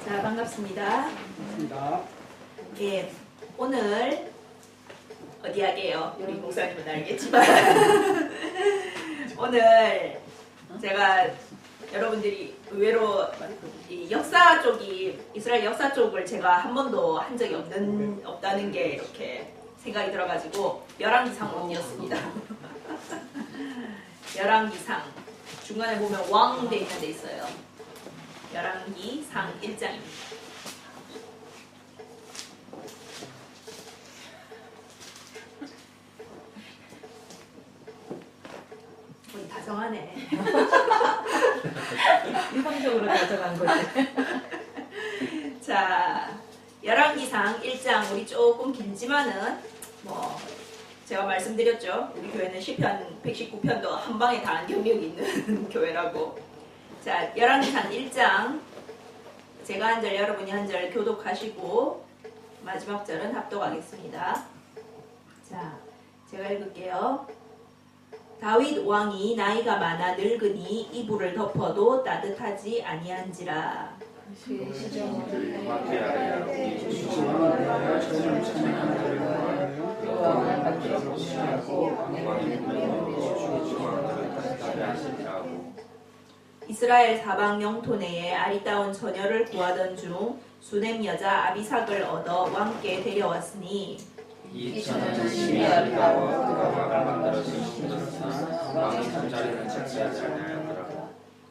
자, 반갑습니다. 예, 오늘 어디 하게요? 우리 목사님은 알겠지만 오늘 제가 여러분들이 의외로 이 역사 쪽이 이스라엘 역사 쪽을 제가 한 번도 한 적이 없다는 게 이렇게 생각이 들어가지고 열왕기상 원이었습니다. 열왕기상 중간에 보면 왕 돼 있는 데 있어요. 열왕기상 1장입니다. 우리 다정하네. 일방적으로 가져간 거지. 자, 열왕기상 1장 우리 조금 길지만은 뭐 제가 말씀드렸죠. 우리 교회는 시편 119편도 한 방에 다 경력이 있는 교회라고. 자, 열왕기상 1장 제가 한 절 여러분이 한 절 교독하시고 마지막 절은 합독하겠습니다. 자, 제가 읽을게요. 다윗 왕이 나이가 많아 늙으니 이불을 덮어도 따뜻하지 아니한지라. 이스라엘 사방 영토 내에 아리따운 처녀를 구하던 중 수넴 여자 아비삭을 얻어 왕께 데려왔으니 이 처녀는 심히 아름다워 그가 왕을 만들어주신 것이나 왕이 잠자리는 착시하지 아니하였더라.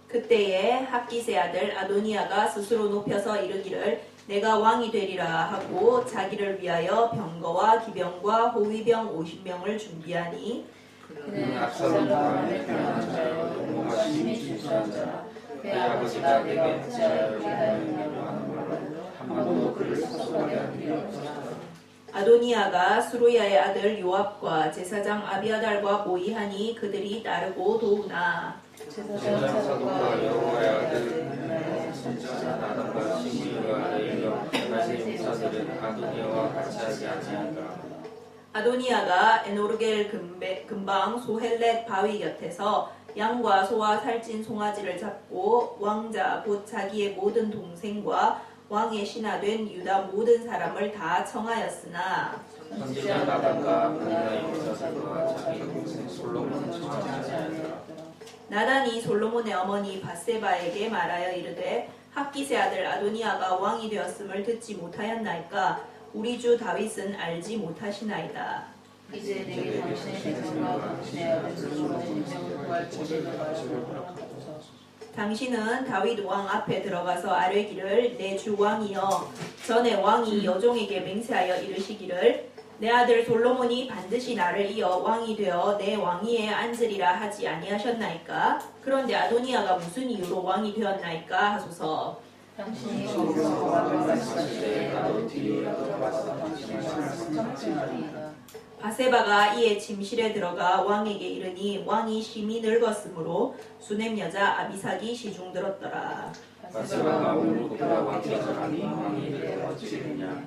그때에 학기세 아들 아도니아가 스스로 높여서 이르기를 내가 왕이 되리라 하고 자기를 위하여 병거와 기병과 호위병 50명을 준비하니 그는 압살롬 왕의 편한 자여 용모가 심히 진실한 자라. 그의 아버지가 내게 제자를 보내려고 하는 말로 한 번도 그를 사소하게 한 일이 없었다. 아도니아가 수루야의 아들 요압과 제사장 아비아달과 모의하니 그들이 따르고 도우나 제사장 사독과 여호와의 아들 선지자 나단과 시므이와 레일과 가시 용사들은 아도니아와 같이 하지 아니하더라. 아도니아가 에노르겔 근방 소헬렛 바위 곁에서 양과 소와 살찐 송아지를 잡고 왕자 곧 자기의 모든 동생과 왕의 신하된 유다 모든 사람을 다 청하였으나 선지자 나단과 아도니아 용사들과 자기 동생 솔로몬은 청하지 아니하더라. 나단이 솔로몬의 어머니 밧세바에게 말하여 이르되 학기세 아들 아도니아가 왕이 되었음을 듣지 못하였나이까 우리 주 다윗은 알지 못하시나이다. 이제 내게 당신의 백성과 당신의 아들 솔로몬의 인명을 구할 보제를 하시고 당신은 다윗 왕 앞에 들어가서 아뢰기를 내 주 왕이여 전에 왕이 여종에게 맹세하여 이르시기를 내 아들 솔로몬이 반드시 나를 이어 왕이 되어 내 왕위에 앉으리라 하지 아니하셨나이까? 그런데 아도니아가 무슨 이유로 왕이 되었나이까 하소서. 당신이 거기서 말씀하실 때 나도 뒤이어도 와서 당신의 말씀하시리이다. 바세바가 이에 침실에 들어가 왕에게 이르니 왕이 심히 늙었으므로 수넴 여자 아비삭이 시중들었더라. 바세바가 오늘 그가 왕께 전하니 왕이 이르되 어찌되냐.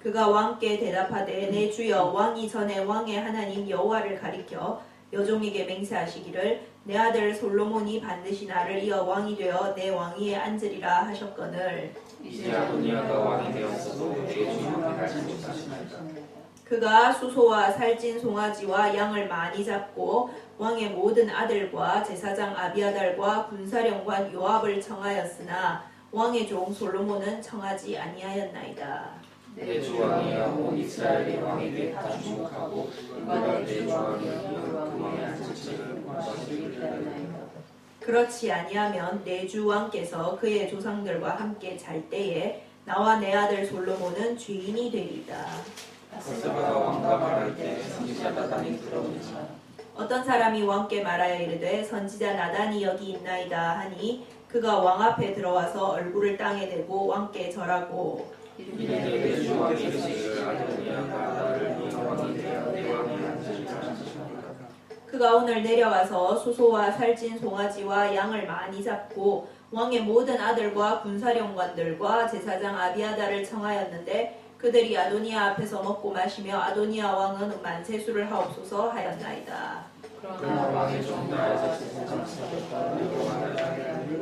그가 왕께 대답하되 내 주여 왕이 전에 왕의 하나님 여호와를 가리켜 여종에게 맹세하시기를 내 아들 솔로몬이 반드시 나를 이어 왕이 되어 내 왕위에 앉으리라 하셨거늘 이제 아도니아가 왕이 되었어도 내 주 왕을 알지 못하시나이다. 그가 수소와 살찐 송아지와 양을 많이 잡고 왕의 모든 아들과 제사장 아비아달과 군사령관 요압을 청하였으나 왕의 종 솔로몬은 청하지 아니하였나이다. 내 주 왕이여 온 이스라엘이 왕이 되다 주목하고 그가 내 주 왕이 그 왕에 앉을지를 구하시리이다. 그렇지 아니하면 내 주 왕께서 그의 조상들과 함께 잘 때에 나와 내 아들 솔로몬은 죄인이 되리이다. 바세바가 왕과 말할 때 선지자 나단이 들어오니라. 어떤 사람이 왕께 말하여 이르되 선지자 나단이 여기 있나이다 하니 그가 왕 앞에 들어와서 얼굴을 땅에 대고 왕께 절하고 이르되 내 주 왕이 이르시기를 아도니아가 나를 위해 왕이 되어 내 왕에 앉으리라 하시니라. 그가 오늘 내려와서 수소와 살찐 송아지와 양을 많이 잡고 왕의 모든 아들과 군사령관들과 제사장 아비아달을 청하였는데 그들이 아도니아 앞에서 먹고 마시며 아도니아 왕은 만세수를 하옵소서 하였나이다. 그러나 왕의 종 나에서 제사장 사독과 여호와의 아들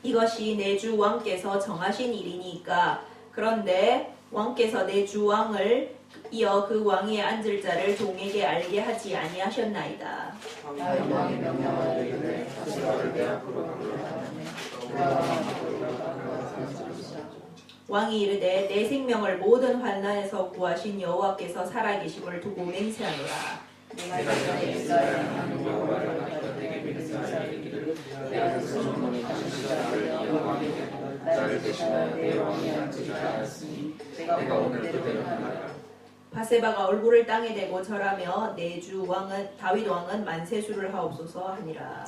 이것이 내 주 왕께서 정하신 일이니까. 그런데 왕께서 내 주 왕을 이어 그 왕위에 앉을 자를 종에게 알게 하지 아니하셨나이다. 다윗 왕이 명령하여 이르되 바세바를 내 앞으로 불러다오매 그가 왕으로 돌아가고 산지라. 왕이 이르되 내 생명을 모든 환난에서 구하신 여호와께서 살아계심을 두고 맹세하노라. 내가 이전에 이스라엘에 하는 여호와를 가리켜 내게 맹세하여 이르기를 내가 솔로몬이 다시 자를 여호와께 되고 나를 대신하여 내 왕위에 앉으리라 하였으니 내가 오늘 그대로 하리라. 바세바가 얼굴을 땅에 대고 절하며 내 주 왕은 다윗 왕은 만세수를 하옵소서 하니라.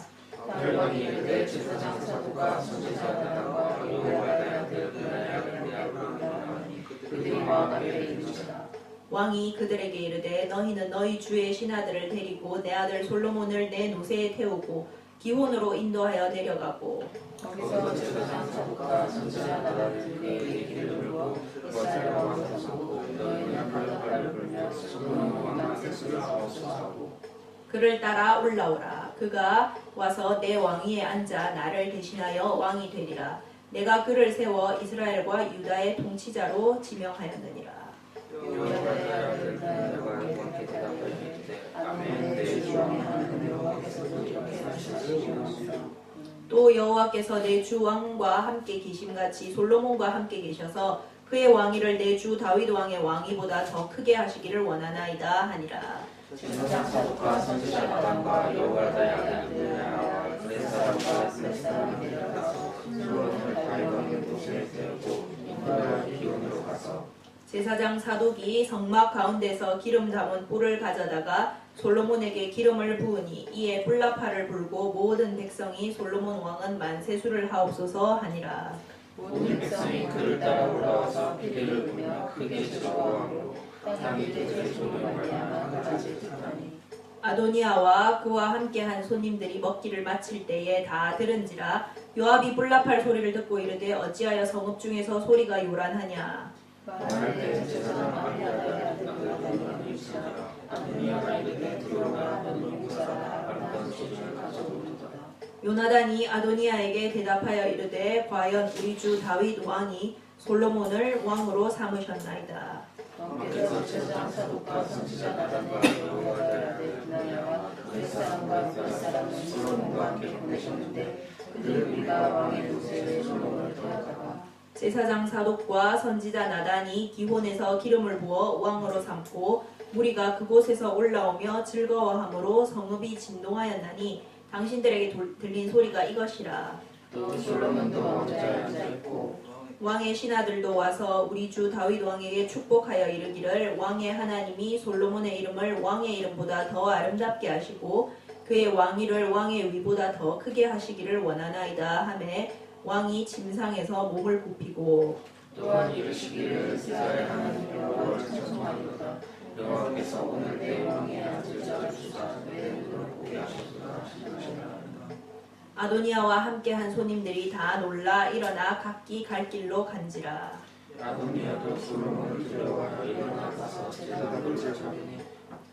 다윗 왕이 이르되 제사장 사도가 선지자 나단과 여호와의 아들 브나야를 하니 그들이 왕 앞에 이르시다. 왕이 그들에게 이르되 너희는 너희 주의 신하들을 데리고 내 아들 솔로몬을 내 노새에 태우고 기혼으로 인도하여 데려가고 거기서 제사장 사도가 선지자 나단을 그에게 이르기를 물고 이스라엘 왕을 보고 너희는 발라발을 불며 솔로몬 만세수를 하옵소서 하고 그를 따라 올라오라. 그가 와서 내 왕위에 앉아 나를 대신하여 왕이 되리라. 내가 그를 세워 이스라엘과 유다의 통치자로 지명하였느니라. 여호와의 아들 브나야가 왕께 대답하되 아멘 내 주 왕이 하는 여호와께서도 이렇게 하시옵소서. 또 여호와께서 내 주 왕과 함께 계심같이 솔로몬과 함께 계셔서 그의 왕위를 내 주 다윗 왕의 왕위보다 더 크게 하시기를 원하나이다 하니라. 제사장 사도가 선지자 나단과 여호와의 아들 브나야와 그의 사람과 그의 사람이 내려가서 솔로몬을 다윗 왕의 노새에 태우고 인도하여 기온으로 가서 제사장 사독이 성막 가운데서 기름 담은 뿔을 가져다가 솔로몬에게 기름을 부으니 이에 뿔나팔을 불고 모든 백성이 솔로몬 왕은 만세수를 하옵소서 하니라. 모든 백성이 그를 따라 올라와서 피리를 부며 크게 즐거워하고 땅이 대제 소리로 말미암아 그같이 듣더니 아도니아와 그와 함께한 손님들이 먹기를 마칠 때에 다 들은지라. 요압이 뿔나팔 소리를 듣고 이르되 어찌하여 성읍 중에서 소리가 요란하냐. 말할 때 제사장 아비아다의 아들 요나단이 이르시되 아도니아가 이르되 들어오라 너는 용사라 아름다운 소리를 가져오리로다. 요나단이 아도니아에게 대답하여 이르되 과연 우리 주 다윗 왕이 솔로몬을 왕으로 삼으셨나이다. 왕께서 제사장 사독과 선지자 나단의 여호와의 아들 브나야와 그의 사람과 그의 사람은 솔로몬과 함께 보내셨는데 그들 우리가 왕의 노새에 솔로몬을 태우다가 제사장 사독과 선지자 나단이 기혼에서 기름을 부어 왕으로 삼고 무리가 그곳에서 올라오며 즐거워하므로 성읍이 진동하였나니 당신들에게 들린 소리가 이것이라. 또 솔로몬도 왕자에 앉아있고 왕의 신하들도 와서 우리 주 다윗 왕에게 축복하여 이르기를 왕의 하나님이 솔로몬의 이름을 왕의 이름보다 더 아름답게 하시고 그의 왕위를 왕의 위보다 더 크게 하시기를 원하나이다 하매 왕이 침상에서 몸을 굽히고 또한 이르시기를 이스라엘 하나님 여호와를 찬송하리로다. 여호와께서 오늘 내 왕에 앉을 자를 주사 내 눈을 보게 하셨도다 하시니라. 아도니아와 함께한 손님들이 다 놀라 일어나 각기 갈 길로 간지라. 아도니아도 솔로몬을 두려워하여 일어나 가서 제사장을 찾아오니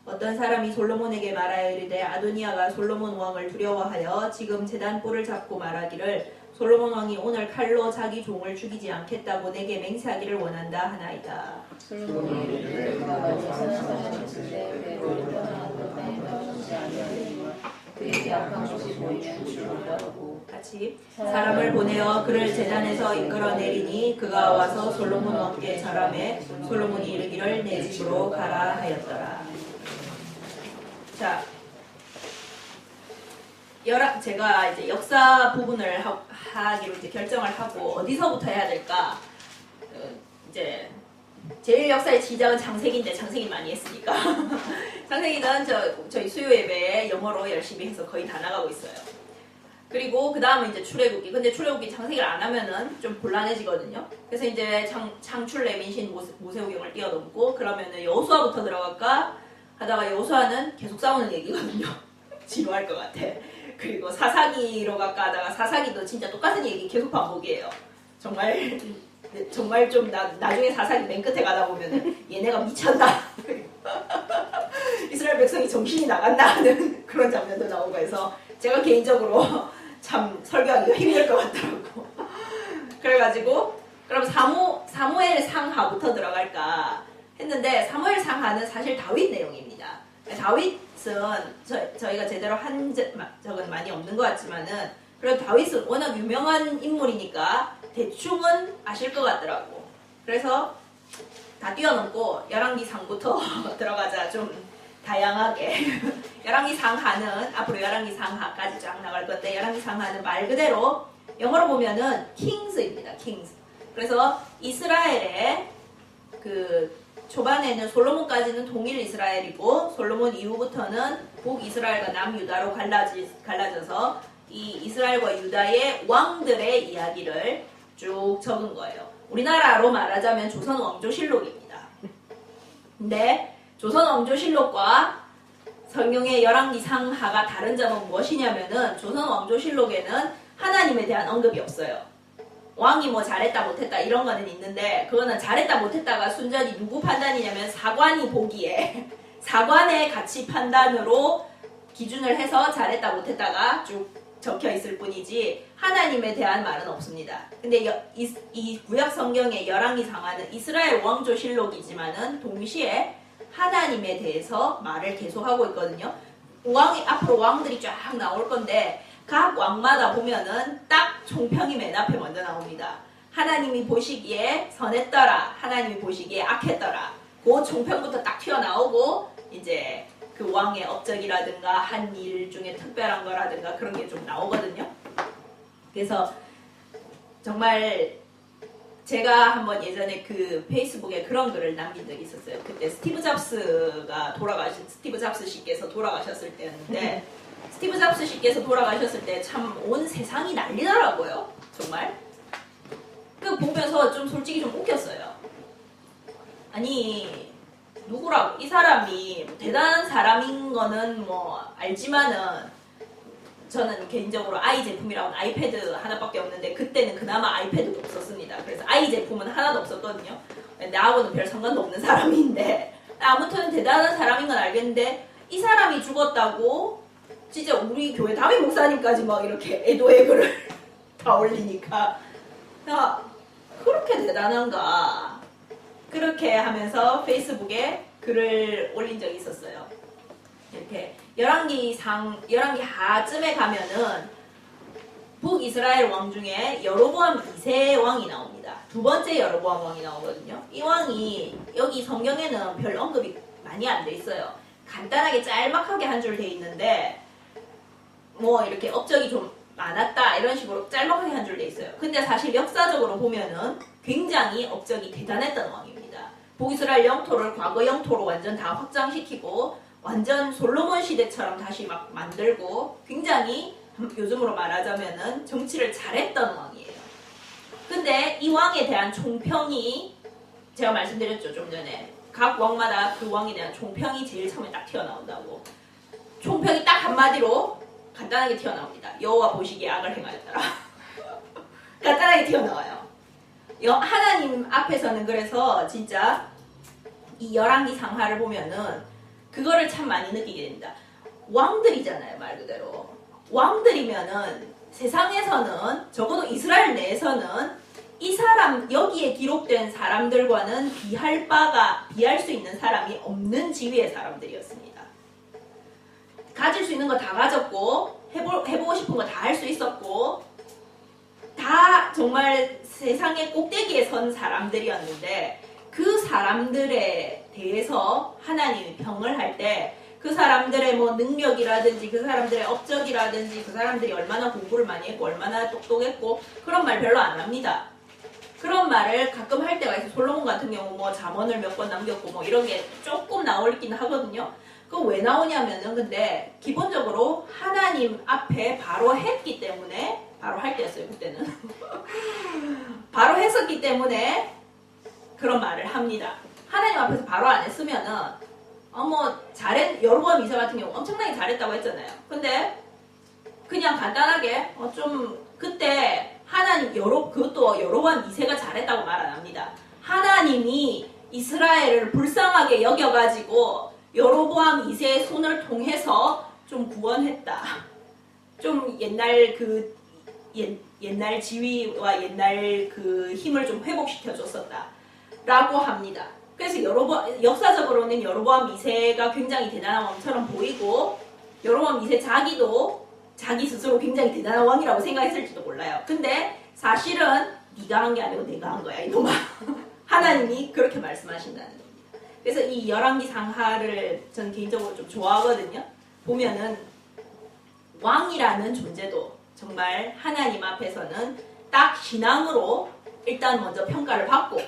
어떤 사람이 솔로몬에게 말하여 이르되 아도니아가 솔로몬 왕을 두려워하여 지금 제단 뿔을 잡고 말하기를 솔로몬 왕이 오늘 칼로 자기 종을 죽이지 않겠다고 내게 맹세하기를 원한다 하나이다. 솔로몬이 이르되 그가 제사장을 있을 때 배로 떠나고 땅에 떨어지지 아니하리니 그에게 악한 것이 보이면 죽으리라고. 같이 사람을 보내어 그를 제단에서 이끌어내리니 그가 와서 솔로몬 왕께 절하매 솔로몬이 이르기를 내 집으로 가라 하였더라. 자, 제가 이제 역사 부분을 하기로 이제 결정을 하고 어디서부터 해야 될까? 이제 제일 역사의 시작은 창세기인데 창세기 많이 했으니까 창세기는 저희 수요 예배에 영어로 열심히 해서 거의 다 나가고 있어요. 그리고 그 다음은 이제 출애굽기. 근데 출애굽기 창세기를 안 하면은 좀 곤란해지거든요. 그래서 이제 창출래 민신 모세오경을 뛰어넘고 그러면은 여호수아부터 들어갈까 하다가 여호수아는 계속 싸우는 얘기거든요. 지루할 것 같아. 그리고 사사기로 갈까 하다가 사사기도 진짜 똑같은 얘기 계속 반복이에요. 정말 좀 나중에 사사기 맨 끝에 가다 보면은 얘네가 미쳤나 이스라엘 백성이 정신이 나갔나 하는 그런 장면도 나오고 해서 제가 개인적으로 참 설교하기가 힘들 것 같더라고. 그래가지고 그럼 사무엘 상하부터 들어갈까 했는데 사무엘 상하는 사실 다윗 내용입니다. 다윗은 저희가 제대로 한 적은 많이 없는 것 같지만은 그래도 다윗은 워낙 유명한 인물이니까 대충은 아실 것 같더라고. 그래서 다 뛰어넘고 열왕기상부터 들어가자. 좀 다양하게. 열왕기상하는 앞으로 열왕기상하까지 쫙 나갈 건데 열왕기상하는 말 그대로 영어로 보면은 kings입니다. kings. 그래서 이스라엘의 그 초반에는 솔로몬까지는 동일 이스라엘이고 솔로몬 이후부터는 북이스라엘과 남유다로 갈라져서 이 이스라엘과 유다의 왕들의 이야기를 쭉 적은 거예요. 우리나라로 말하자면 조선왕조실록입니다. 근데 조선왕조실록과 성경의 열왕기상하가 다른 점은 무엇이냐면은 조선왕조실록에는 하나님에 대한 언급이 없어요. 왕이 뭐 잘했다 못했다 이런 거는 있는데 그거는 잘했다 못했다가 순전히 누구 판단이냐면 사관이 보기에 사관의 가치 판단으로 기준을 해서 잘했다 못했다가 쭉 적혀 있을 뿐이지 하나님에 대한 말은 없습니다. 근데 이 구약 성경의 열왕기상하는 이스라엘 왕조실록이지만은 동시에 하나님에 대해서 말을 계속하고 있거든요. 앞으로 왕들이 쫙 나올 건데 각 왕마다 보면은 딱 총평이 맨 앞에 먼저 나옵니다. 하나님이 보시기에 선했더라. 하나님이 보시기에 악했더라. 그 총평부터 딱 튀어나오고 이제 그 왕의 업적이라든가 한 일 중에 특별한 거라든가 그런 게 좀 나오거든요. 그래서 정말 제가 한번 예전에 그 페이스북에 그런 글을 남긴 적이 있었어요. 그때 스티브 잡스 씨께서 돌아가셨을 때였는데 스티브 잡스 씨께서 돌아가셨을 때 참 온 세상이 난리더라고요. 정말. 그 보면서 좀 솔직히 좀 웃겼어요. 아니 누구라고 이 사람이 대단한 사람인 거는 뭐 알지만은 저는 개인적으로 아이 제품이라고는 아이패드 하나밖에 없는데 그때는 그나마 아이패드도 없었습니다. 그래서 아이 제품은 하나도 없었거든요. 나하고는 별 상관도 없는 사람인데 아무튼 대단한 사람인 건 알겠는데 이 사람이 죽었다고 진짜 우리 교회 담임 목사님까지 막 이렇게 애도의 글을 다 올리니까 야 그렇게 대단한가 그렇게 하면서 페이스북에 글을 올린 적이 있었어요. 이렇게 열왕기하쯤에 가면은 북이스라엘 왕 중에 여로보암 2세 왕이 나옵니다. 두 번째 여로보암 왕이 나오거든요. 이 왕이 여기 성경에는 별 언급이 많이 안 돼 있어요. 간단하게 짤막하게 한 줄 돼 있는데 뭐 이렇게 업적이 좀 많았다 이런 식으로 짤막하게 한 줄 돼 있어요. 근데 사실 역사적으로 보면은 굉장히 업적이 대단했던 왕입니다. 북이스라엘 영토를 과거 영토로 완전 다 확장시키고 완전 솔로몬 시대처럼 다시 막 만들고 굉장히 요즘으로 말하자면은 정치를 잘했던 왕이에요. 근데 이 왕에 대한 총평이 제가 말씀드렸죠 좀 전에 각 왕마다 그 왕에 대한 총평이 제일 처음에 딱 튀어나온다고. 총평이 딱 한마디로 간단하게 튀어나옵니다. 여호와 보시기에 악을 행하였더라. 간단하게 튀어나와요. 하나님 앞에서는 그래서 진짜 이 열왕기상하를 보면은 그거를 참 많이 느끼게 됩니다. 왕들이잖아요, 말 그대로. 왕들이면은 세상에서는 적어도 이스라엘 내에서는 이 사람 여기에 기록된 사람들과는 비할 수 있는 사람이 없는 지위의 사람들이었습니다. 가질 수 있는 거 다 가졌고 해보고 싶은 거 다 할 수 있었고 다 정말 세상의 꼭대기에 선 사람들이었는데 그 사람들에 대해서 하나님이 평을 할 때 그 사람들의 뭐 능력이라든지 그 사람들의 업적이라든지 그 사람들이 얼마나 공부를 많이 했고 얼마나 똑똑했고 그런 말 별로 안 합니다. 그런 말을 가끔 할 때가 있어요. 솔로몬 같은 경우 뭐 잠언을 몇 번 남겼고 뭐 이런 게 조금 나오긴 하거든요. 그거 왜 나오냐면은 근데 기본적으로 하나님 앞에 바로 했기 때문에 바로 할 때였어요 그때는 바로 했었기 때문에 그런 말을 합니다. 하나님 앞에서 바로 안 했으면은 여로보암 2세 같은 경우 엄청나게 잘했다고 했잖아요. 근데 그냥 간단하게 좀 그때 그것도 여로보암 2세가 잘했다고 말 안 합니다. 하나님이 이스라엘을 불쌍하게 여겨가지고 여로보암 2세의 손을 통해서 좀 구원했다. 좀 옛날 그 옛날 지위와 옛날 그 힘을 좀 회복시켜 줬었다라고 합니다. 그래서 역사적으로는 여로보암 2세가 굉장히 대단한 왕처럼 보이고 여로보암 2세 자기도 자기 스스로 굉장히 대단한 왕이라고 생각했을지도 몰라요. 근데 사실은 네가 한 게 아니고 내가 한 거야 이놈아. 하나님이 그렇게 말씀하신다는 겁니다. 그래서 이 열왕기 상하를 전 개인적으로 좀 좋아하거든요. 보면은 왕이라는 존재도 정말 하나님 앞에서는 딱 신앙으로 일단 먼저 평가를 받고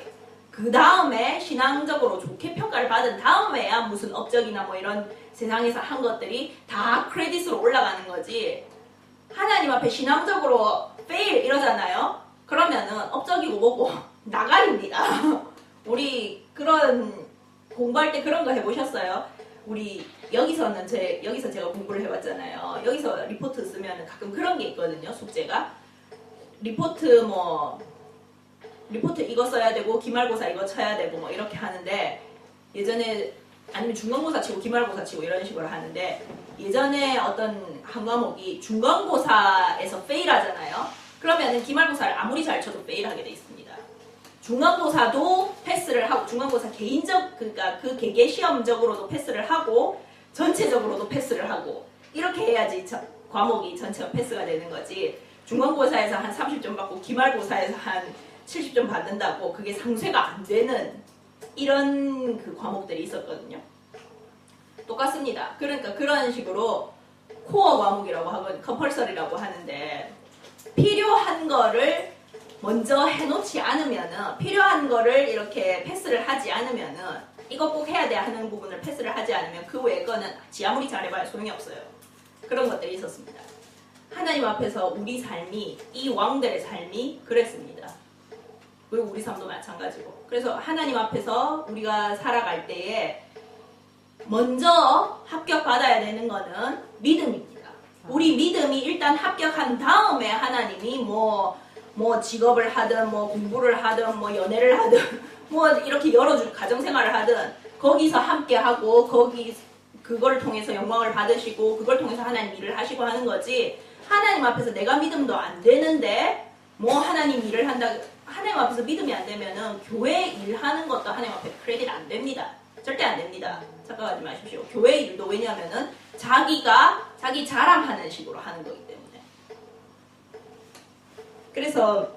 그 다음에 신앙적으로 좋게 평가를 받은 다음에야 무슨 업적이나 뭐 이런 세상에서 한 것들이 다 크레딧으로 올라가는 거지. 하나님 앞에 신앙적으로 fail 이러잖아요. 그러면은 업적이고 뭐고 나가립니다. 우리 그런 공부할 때 그런 거 해보셨어요? 우리 여기서 제가 공부를 해봤잖아요. 여기서 리포트 쓰면 가끔 그런 게 있거든요. 숙제가 리포트 이거 써야 되고 기말고사 이거 쳐야 되고 뭐 이렇게 하는데 예전에 아니면 중간고사 치고 기말고사 치고 이런 식으로 하는데 예전에 어떤 한 과목이 중간고사에서 페일하잖아요. 그러면은 기말고사를 아무리 잘 쳐도 페일하게 돼 있습니다. 중간고사도 패스를 하고 중간고사 그러니까 그 개개 시험적으로도 패스를 하고 전체적으로도 패스를 하고 이렇게 해야지 과목이 전체가 패스가 되는 거지. 중간고사에서 한 30점 받고 기말고사에서 한 70점 받는다고 그게 상쇄가 안 되는 이런 그 과목들이 있었거든요. 똑같습니다. 그러니까 그런 식으로 코어 과목이라고 하고 컴펄서리라고 하는데 필요한 거를 먼저 해놓지 않으면은 필요한 거를 이렇게 패스를 하지 않으면은 이거 꼭 해야 돼 하는 부분을 패스를 하지 않으면 그 외의 거는 지 아무리 잘해봐야 소용이 없어요. 그런 것들이 있었습니다. 하나님 앞에서 우리 삶이 이 왕들의 삶이 그랬습니다. 그리고 우리 삶도 마찬가지고. 그래서 하나님 앞에서 우리가 살아갈 때에 먼저 합격받아야 되는 거는 믿음입니다. 우리 믿음이 일단 합격한 다음에 하나님이 뭐 직업을 하든 뭐 공부를 하든 뭐 연애를 하든 뭐 이렇게 여러 가정생활을 하든 거기서 함께하고 그걸 통해서 영광을 받으시고 그걸 통해서 하나님 일을 하시고 하는 거지. 하나님 앞에서 내가 믿음도 안 되는데 뭐 하나님 일을 한다. 하나님 앞에서 믿음이 안 되면은 교회 일하는 것도 하나님 앞에 크레딧 안 됩니다. 절대 안 됩니다. 착각하지 마십시오. 교회 일도 왜냐하면은 자기 자랑하는 식으로 하는 거기 때문에. 그래서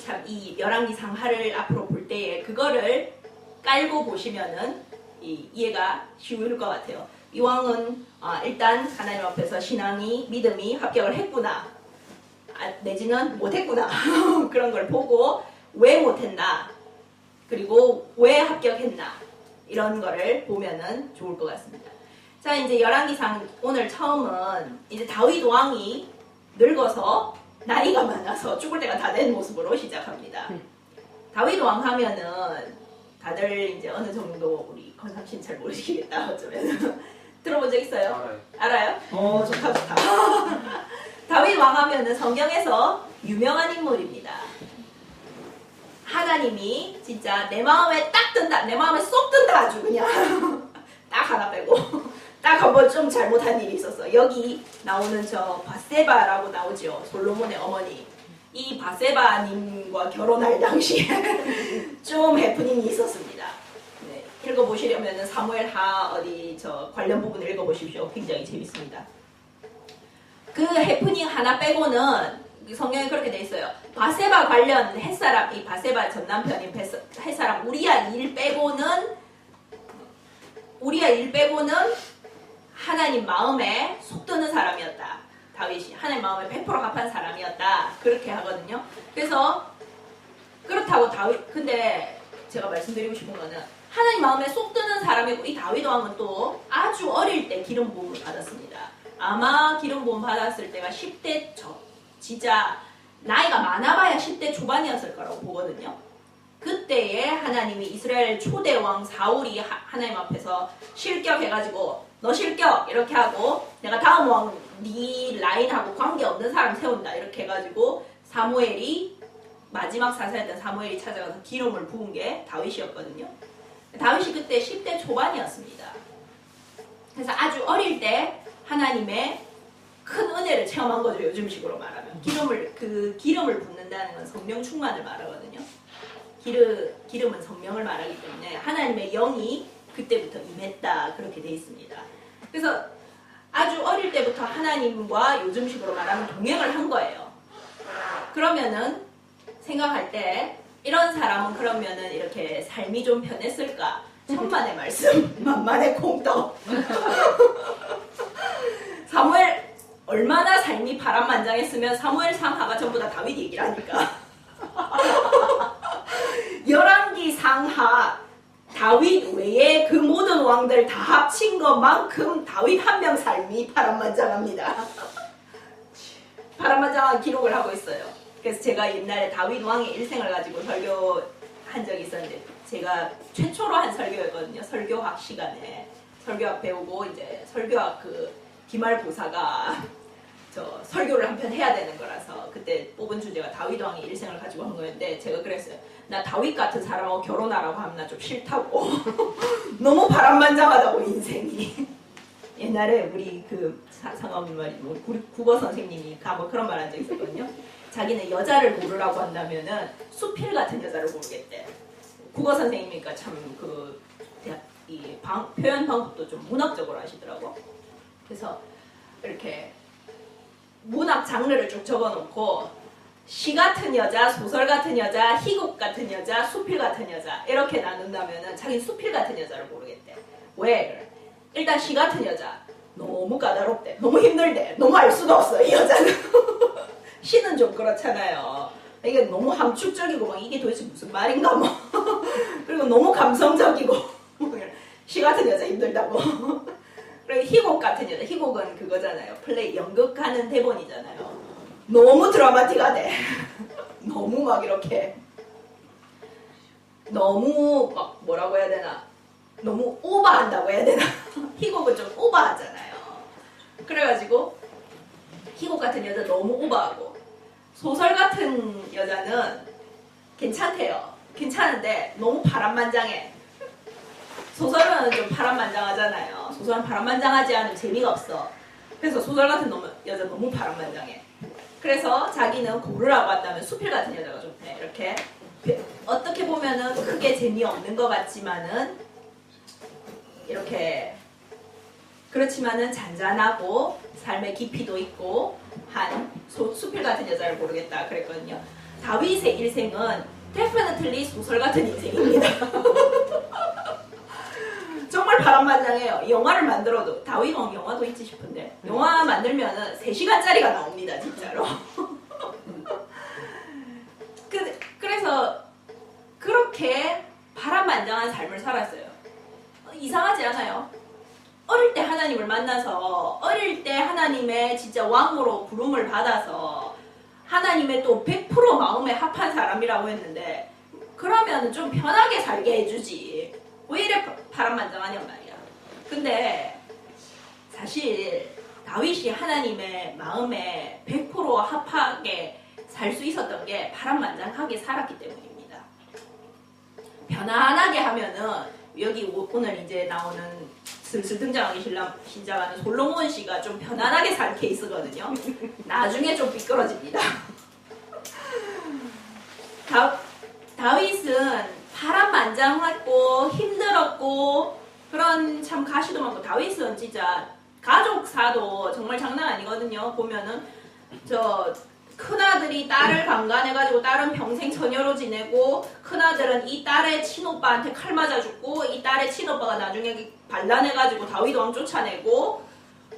참 이 열왕기 상하를 앞으로 볼 때에 그거를 깔고 보시면은 이해가 쉬울 것 같아요. 이 왕은 일단 하나님 앞에서 신앙이 믿음이 합격을 했구나. 내지는 못했구나. 그런 걸 보고 왜 못했나 그리고 왜 합격했나 이런 거를 보면은 좋을 것 같습니다. 자, 이제 열왕기상 오늘 처음은 이제 다윗 왕이 늙어서 나이가 많아서 죽을 때가 다 된 모습으로 시작합니다. 다윗 왕 하면은 다들 이제 어느 정도 우리 건삼신 잘 모르시겠다 어쩌면 들어본 적 있어요? 알아요? 좋다. 다윗 왕 하면은 성경에서 유명한 인물입니다. 하나님이 진짜 내 마음에 딱 든다. 내 마음에 쏙 든다 아주 그냥. 딱 하나 빼고. 딱 한 번 좀 잘못한 일이 있었어. 여기 나오는 저 바세바라고 나오죠. 솔로몬의 어머니. 이 바세바님과 결혼할 당시에 좀 해프닝이 있었습니다. 네, 읽어보시려면 사무엘하 관련 부분을 읽어보십시오. 굉장히 재밌습니다. 그 해프닝 하나 빼고는 성경에 그렇게 돼 있어요. 바세바 관련 햇사람, 이 바세바 전 남편인 햇사람 우리야 일 빼고는 하나님 마음에 속 드는 사람이었다. 다윗이 하나님 마음에 100% 합한 사람이었다. 그렇게 하거든요. 그래서 그렇다고 근데 제가 말씀드리고 싶은 거는 하나님 마음에 쏙 드는 사람이고 이 다윗 왕은 또 아주 어릴 때 기름 부음을 받았습니다. 아마 기름 부음 받았을 때가 10대 진짜 나이가 많아봐야 10대 초반이었을 거라고 보거든요. 그때에 하나님이 이스라엘 초대 왕 사울이 하나님 앞에서 실격해가지고 너 실격 이렇게 하고 내가 다음 왕 네 라인하고 관계없는 사람 세운다 이렇게 해가지고 마지막 사사였던 사무엘이 찾아가서 기름을 부은 게 다윗이었거든요. 다윗이 그때 10대 초반이었습니다. 그래서 아주 어릴 때 하나님의 큰 은혜를 체험한 거죠. 요즘식으로 말하면 기름을 붓는다는 건 성령 충만을 말하거든요. 기름은 성령을 말하기 때문에 하나님의 영이 그때부터 임했다 그렇게 돼 있습니다. 그래서 아주 어릴 때부터 하나님과 요즘식으로 말하면 동행을 한 거예요. 그러면은 생각할 때 이런 사람은 그러면은 이렇게 삶이 좀 변했을까? 천만의 말씀, 만만의 공덕. 사무엘 얼마나 삶이 파란만장했으면 사무엘 상하가 전부 다 다윗 얘기라니까. 열왕기 상하 다윗 외에 그 모든 왕들 다 합친 것만큼 다윗 한 명 삶이 파란만장합니다. 파란만장한 기록을 하고 있어요. 그래서 제가 옛날에 다윗 왕의 일생을 가지고 설교한 적이 있었는데 제가 최초로 한 설교였거든요. 설교학 시간에 설교학 배우고 이제 설교학 그 기말고사가 저 설교를 한 편 해야 되는 거라서 그때 뽑은 주제가 다윗 왕의 일생을 가지고 한 거였는데 제가 그랬어요. 나 다윗 같은 사람하고 결혼하라고 하면 나 좀 싫다고. 너무 바람만장하다고 인생이. 옛날에 우리 그 상암 말이 우리 국어 선생님이 뭐 그런 말 한 적 있었거든요. 자기는 여자를 고르라고 한다면은 수필 같은 여자를 고르겠대. 국어 선생님이니까 참 그 표현 방법도 좀 문학적으로 하시더라고. 그래서 이렇게 문학 장르를 쭉 적어놓고 시 같은 여자, 소설 같은 여자, 희곡 같은 여자, 수필 같은 여자 이렇게 나눈다면은 자기는 수필 같은 여자를 고르겠대. 왜? 일단 시 같은 여자 너무 까다롭대. 너무 힘들대. 너무 알 수도 없어 이 여자는. 시는 좀 그렇잖아요. 이게 너무 함축적이고 막 이게 도대체 무슨 말인가 뭐. 그리고 너무 감성적이고 시 같은 여자 힘들다고. 그리고 희곡 같은 여자. 희곡은 그거잖아요. 플레이 연극하는 대본이잖아요. 너무 드라마틱하대. 너무 막 이렇게 너무 막 뭐라고 해야 되나 너무 오버한다고 해야 되나. 희곡은 좀 오버하잖아요. 그래가지고 희곡 같은 여자 너무 오버하고 소설 같은 여자는 괜찮대요. 괜찮은데 너무 파란만장해. 소설은 좀 파란만장하잖아요. 소설은 파란만장하지 않으면 재미가 없어. 그래서 소설 같은 여자 너무 파란만장해. 그래서 자기는 고르라고 한다면 수필 같은 여자가 좋대. 이렇게 어떻게 보면은 크게 재미없는 것 같지만은 이렇게 그렇지만은 잔잔하고 삶의 깊이도 있고 한 수필 같은 여자를 고르겠다 그랬거든요. 다윗의 일생은 definitely 소설 같은 인생입니다. 정말 바람만장해요. 영화를 만들어도 다윗 왕 영화도 있지 싶은데 영화 만들면은 3시간짜리가 나옵니다. 진짜로. 그래서 그렇게 바람만장한 삶을 살았어요. 이상하지 않아요? 어릴 때 하나님을 만나서 어릴 때 하나님의 진짜 왕으로 부름을 받아서 하나님의 또 100% 마음에 합한 사람이라고 했는데 그러면 좀 편하게 살게 해주지. 왜 이래 바람만장하냔 말이야. 근데 사실 다윗이 하나님의 마음에 100% 합하게 살 수 있었던 게 바람만장하게 살았기 때문입니다. 편안하게 하면은 여기 오늘 이제 나오는 슬슬 등장하기 시작하는 솔로몬 씨가 좀 편안하게 살 케이스거든요. 나중에 좀 삐뚤어집니다. 다윗은 파란만장했고 힘들었고 그런 참 가시도 많고 다윗은 진짜 가족사도 정말 장난 아니거든요. 보면은 저 큰아들이 딸을 강간해가지고 딸은 평생 처녀로 지내고 큰아들은 이 딸의 친오빠한테 칼 맞아 죽고 이 딸의 친오빠가 나중에 반란해가지고 다윗 왕 쫓아내고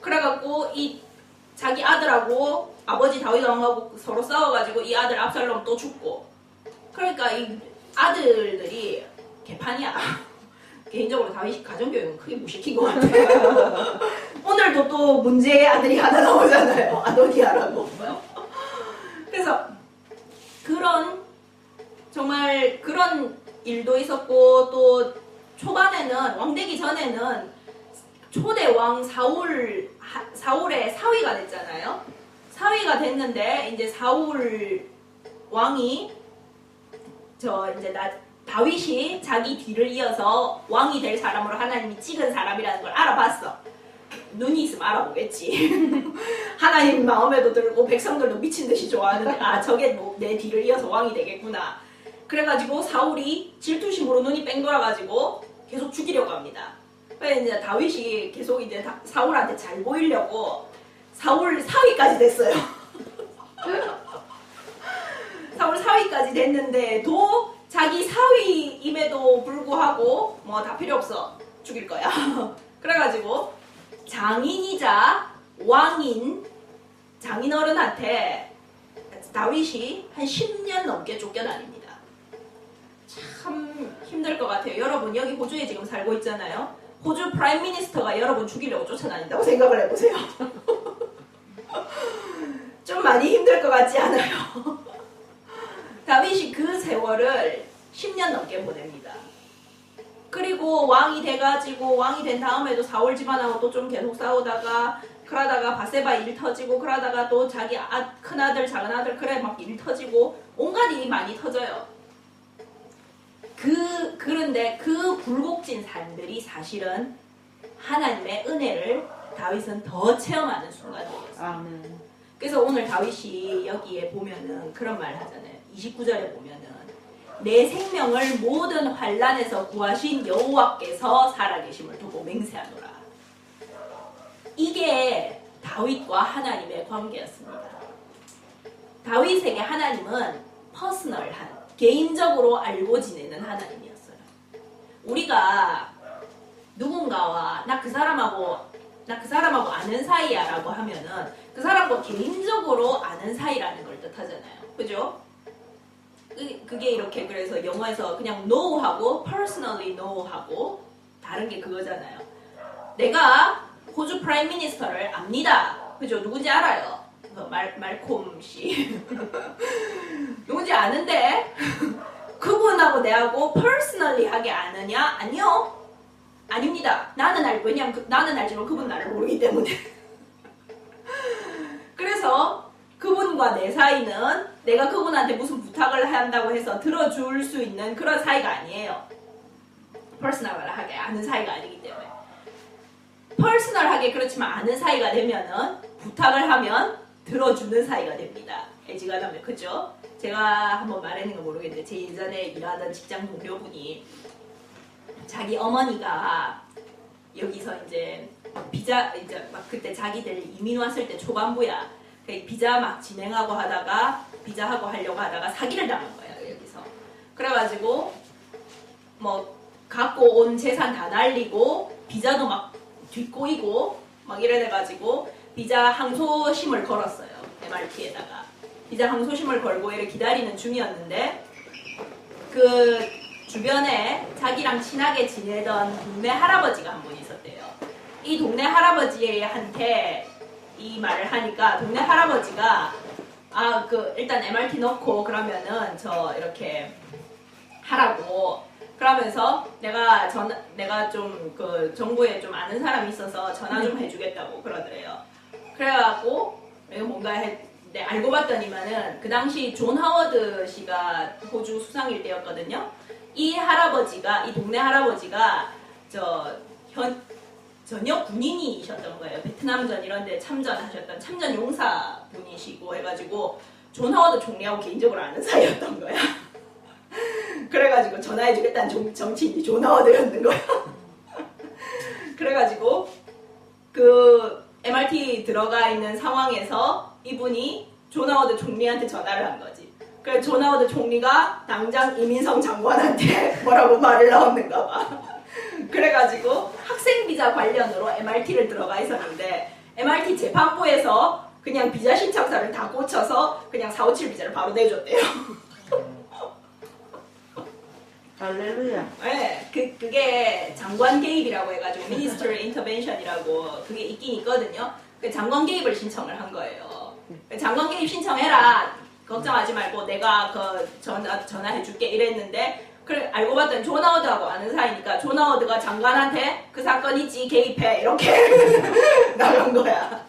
그래갖고 이 자기 아들하고 아버지 다윗 왕하고 서로 싸워가지고 이 아들 압살롬 또 죽고 그러니까 이 아들들이 개판이야. 개인적으로 다윗이 가정교육은 크게 무시킨 것 같아요. 오늘도 또 문제의 아들이 하나 나오잖아요. 아도니아라고. 그래서 정말 그런 일도 있었고 또 초반에는 왕 되기 전에는 초대 왕 사울의 사위가 됐잖아요. 사위가 됐는데 이제 사울 왕이 다윗이 자기 뒤를 이어서 왕이 될 사람으로 하나님이 찍은 사람이라는 걸 알아봤어. 눈이 있으면 알아보겠지. 하나님 마음에도 들고 백성들도 미친 듯이 좋아하는데 아 저게 뭐 내 뒤를 이어서 왕이 되겠구나. 그래가지고 사울이 질투심으로 눈이 뺑 돌아가지고 계속 죽이려고 합니다. 그래서 이제 다윗이 계속 이제 사울한테 잘 보이려고 사울 사위까지 됐어요. 사울 사위까지 됐는데도 자기 사위임에도 불구하고 뭐 다 필요 없어 죽일 거야. 그래가지고 장인이자 왕인 장인어른한테 다윗이 한 10년 넘게 쫓겨다닙니다. 참 힘들 것 같아요. 여러분 여기 호주에 지금 살고 있잖아요. 호주 프라임 미니스터가 여러분 죽이려고 쫓아다닌다고 생각을 해보세요. 좀 많이 힘들 것 같지 않아요? 다윗이 그 세월을 10년 넘게 보냅니다. 그리고 왕이 돼가지고 왕이 된 다음에도 사울 집안하고 또 좀 계속 싸우다가 그러다가 바세바 일 터지고 그러다가 또 자기 큰아들 작은아들 그래 막 일 터지고 온갖 일이 많이 터져요. 그런데 그 굴곡진 삶들이 사실은 하나님의 은혜를 다윗은 더 체험하는 순간이었어요. 아멘. 그래서 오늘 다윗이 여기에 보면은 그런 말 하잖아요. 29절에 보면은 내 생명을 모든 환난에서 구하신 여호와께서 살아계심을 두고 맹세하노라. 이게 다윗과 하나님의 관계였습니다. 다윗에게 하나님은 퍼스널한 개인적으로 알고 지내는 하나님이었어요. 우리가 누군가와 나 그 사람하고 아는 사이야 라고 하면은 그 사람과 개인적으로 아는 사이라는 걸 뜻하잖아요. 그죠? 그게 이렇게 그래서 영어에서 그냥 know하고 personally know하고 다른 게 그거잖아요. 내가 호주 프라임 미니스터를 압니다. 그죠? 누군지 알아요. 말콤 씨. 누군지 아는데 그분하고 내하고 personally 하게 아느냐? 아니요. 아닙니다. 나는 알고 왜냐면 나는 알지만 그분 나를 모르기 때문에. 그래서 그분과 내 사이는 내가 그분한테 무슨 부탁을 한다고 해서 들어줄 수 있는 그런 사이가 아니에요. 퍼스널하게 아는 사이가 아니기 때문에. 퍼스널하게 그렇지만 아는 사이가 되면은 부탁을 하면 들어주는 사이가 됩니다. 애지간하면 그죠? 제가 한번 말했는가 모르겠는데 제 예전에 일하던 직장 동료분이 자기 어머니가 여기서 이제 비자 이제 막 그때 자기들 이민 왔을 때 초반부야. 비자 막 진행하고 하다가 비자하고 하려고 하다가 사기를 당한 거예요 여기서. 그래가지고 뭐 갖고 온 재산 다 날리고 비자도 막 뒷꼬이고 막 이래가지고 비자 항소심을 걸었어요. MRT에다가 비자 항소심을 걸고 이렇게 기다리는 중이었는데 그 주변에 자기랑 친하게 지내던 동네 할아버지가 한 분 있었대요. 이 동네 할아버지한테 이 말을 하니까 동네 할아버지가 일단 MRT 넣고 그러면은 저 이렇게 하라고 그러면서 내가 좀 그 정부에 좀 아는 사람이 있어서 전화 좀 해주겠다고 그러더래요. 그래갖고 이거 뭔가 네, 알고 봤더니만은 그 당시 존 하워드 씨가 호주 수상일 때였거든요. 이 동네 할아버지가 전역 군인이셨던 거예요. 베트남전 이런 데 참전하셨던 참전 용사 분이시고 해가지고 존 하워드 총리하고 개인적으로 아는 사이였던 거야. 그래가지고 전화해주겠다는 정치인이 존 하워드였는 거야. 그래가지고 그 MRT 들어가 있는 상황에서 이분이 존 하워드 총리한테 전화를 한 거지. 그래서 존 하워드 총리가 당장 이민성 장관한테 뭐라고 말을 넣었는가 봐. 그래가지고 학생비자 관련으로 MRT를 들어가 있었는데 MRT 재판부에서 그냥 비자 신청서를 다 고쳐서 그냥 457 비자를 바로 내줬대요. 할렐루야. 네, 그게 장관 개입이라고 해가지고 Ministerial Intervention이라고 그게 있긴 있거든요. 그 장관 개입을 신청을 한 거예요. 장관 개입 신청해라. 걱정하지 말고 내가 전화해줄게 이랬는데 그래 알고 봤더니 존 하워드하고 아는 사이니까 존 하워드가 장관한테 그 사건 있지 개입해 이렇게 나간 거야.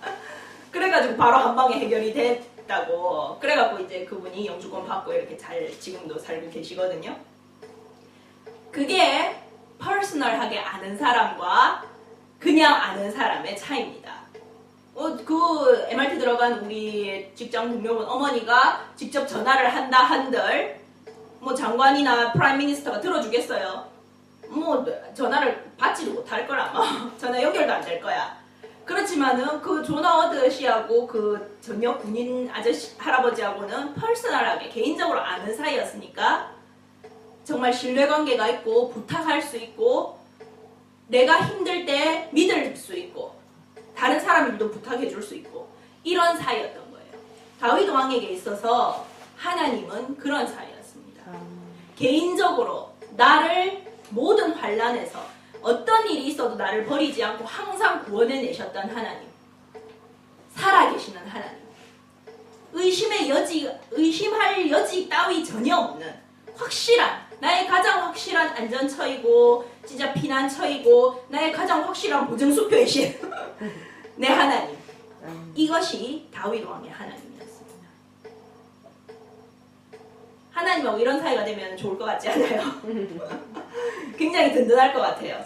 그래가지고 바로 한 방에 해결이 됐다고. 그래갖고 이제 그분이 영주권 받고 이렇게 잘 지금도 살고 계시거든요. 그게 퍼스널하게 아는 사람과 그냥 아는 사람의 차이입니다. 그 MRT 들어간 우리 직장 동료분 어머니가 직접 전화를 한다 한들 뭐 장관이나 프라임 미니스터가 들어주겠어요? 뭐 전화를 받지도 못할 걸 아마. 전화 연결도 안 될 거야. 그렇지만은 그 존 하워드 씨하고 그 전역 군인 아저씨 할아버지하고는 퍼스널하게 개인적으로 아는 사이였으니까 정말 신뢰관계가 있고 부탁할 수 있고 내가 힘들 때 믿을 수 있고 다른 사람들도 부탁해 줄 수 있고 이런 사이였던 거예요. 다윗 왕에게 있어서 하나님은 그런 사이였습니다. 개인적으로 나를 모든 환난에서 어떤 일이 있어도 나를 버리지 않고 항상 구원해 내셨던 하나님, 살아계시는 하나님, 의심할 여지 따위 전혀 없는 확실한 나의 가장 확실한 안전처이고 진짜 피난처이고 나의 가장 확실한 보증수표이신 내 하나님, 이것이 다윗 왕의 하나님이었습니다. 하나님하고 이런 사이가 되면 좋을 것 같지 않아요? 굉장히 든든할 것 같아요.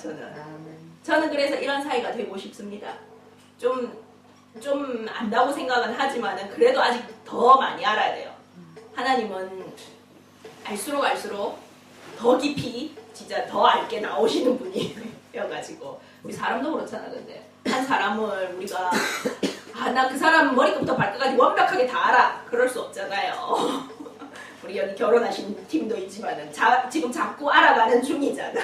저는 그래서 이런 사이가 되고 싶습니다. 좀 안다고 생각은 하지만은 그래도 아직 더 많이 알아야 돼요. 하나님은 알수록 더 깊이 진짜 더 알게 나오시는 분이어가지고 우리 사람도 그렇잖아. 근데 한 사람을 우리가 나 그 사람 머리끝부터 발끝까지 완벽하게 다 알아 그럴 수 없잖아요. 우리 여기 결혼하신 팀도 있지만은 지금 자꾸 알아가는 중이잖아.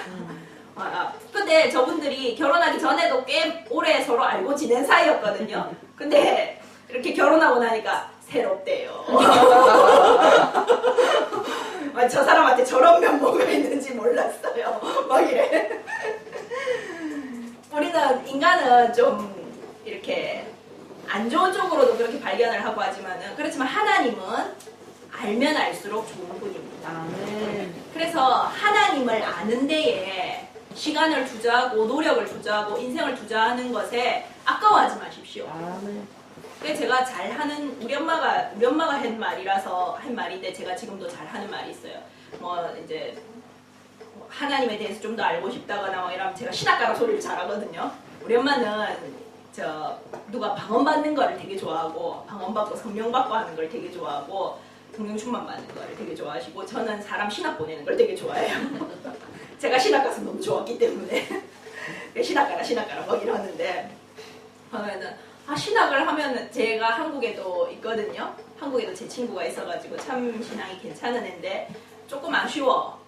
근데 저분들이 결혼하기 전에도 꽤 오래 서로 알고 지낸 사이였거든요. 근데 이렇게 결혼하고 나니까 새롭대요. 저 사람한테 저런 면모가 있는지 몰랐어요. 막 이래. 우리는 인간은 좀 이렇게 안 좋은 쪽으로도 그렇게 발견을 하고 하지만은 그렇지만 하나님은 알면 알수록 좋은 분입니다. 그래서 하나님을 아는 데에 시간을 투자하고 노력을 투자하고 인생을 투자하는 것에 아까워하지 마십시오. 그래서 제가 잘하는 우리 엄마가 한 말인데 제가 지금도 잘하는 말이 있어요. 뭐 이제 하나님에 대해서 좀 더 알고 싶다거나 뭐 이러면 제가 신학가라 소리를 잘하거든요. 우리 엄마는 누가 방언 받는 거를 되게 좋아하고 방언 받고 성령 받고 하는 걸 되게 좋아하고 성령 충만 받는 거를 되게 좋아하시고 저는 사람 신학 보내는 걸 되게 좋아해요. 제가 신학 가서 너무 좋았기 때문에 신학가라 막 이러는데 하면은 신학을 하면은 제가 한국에도 있거든요. 한국에도 제 친구가 있어가지고 참 신앙이 괜찮은 애인데 조금 아쉬워.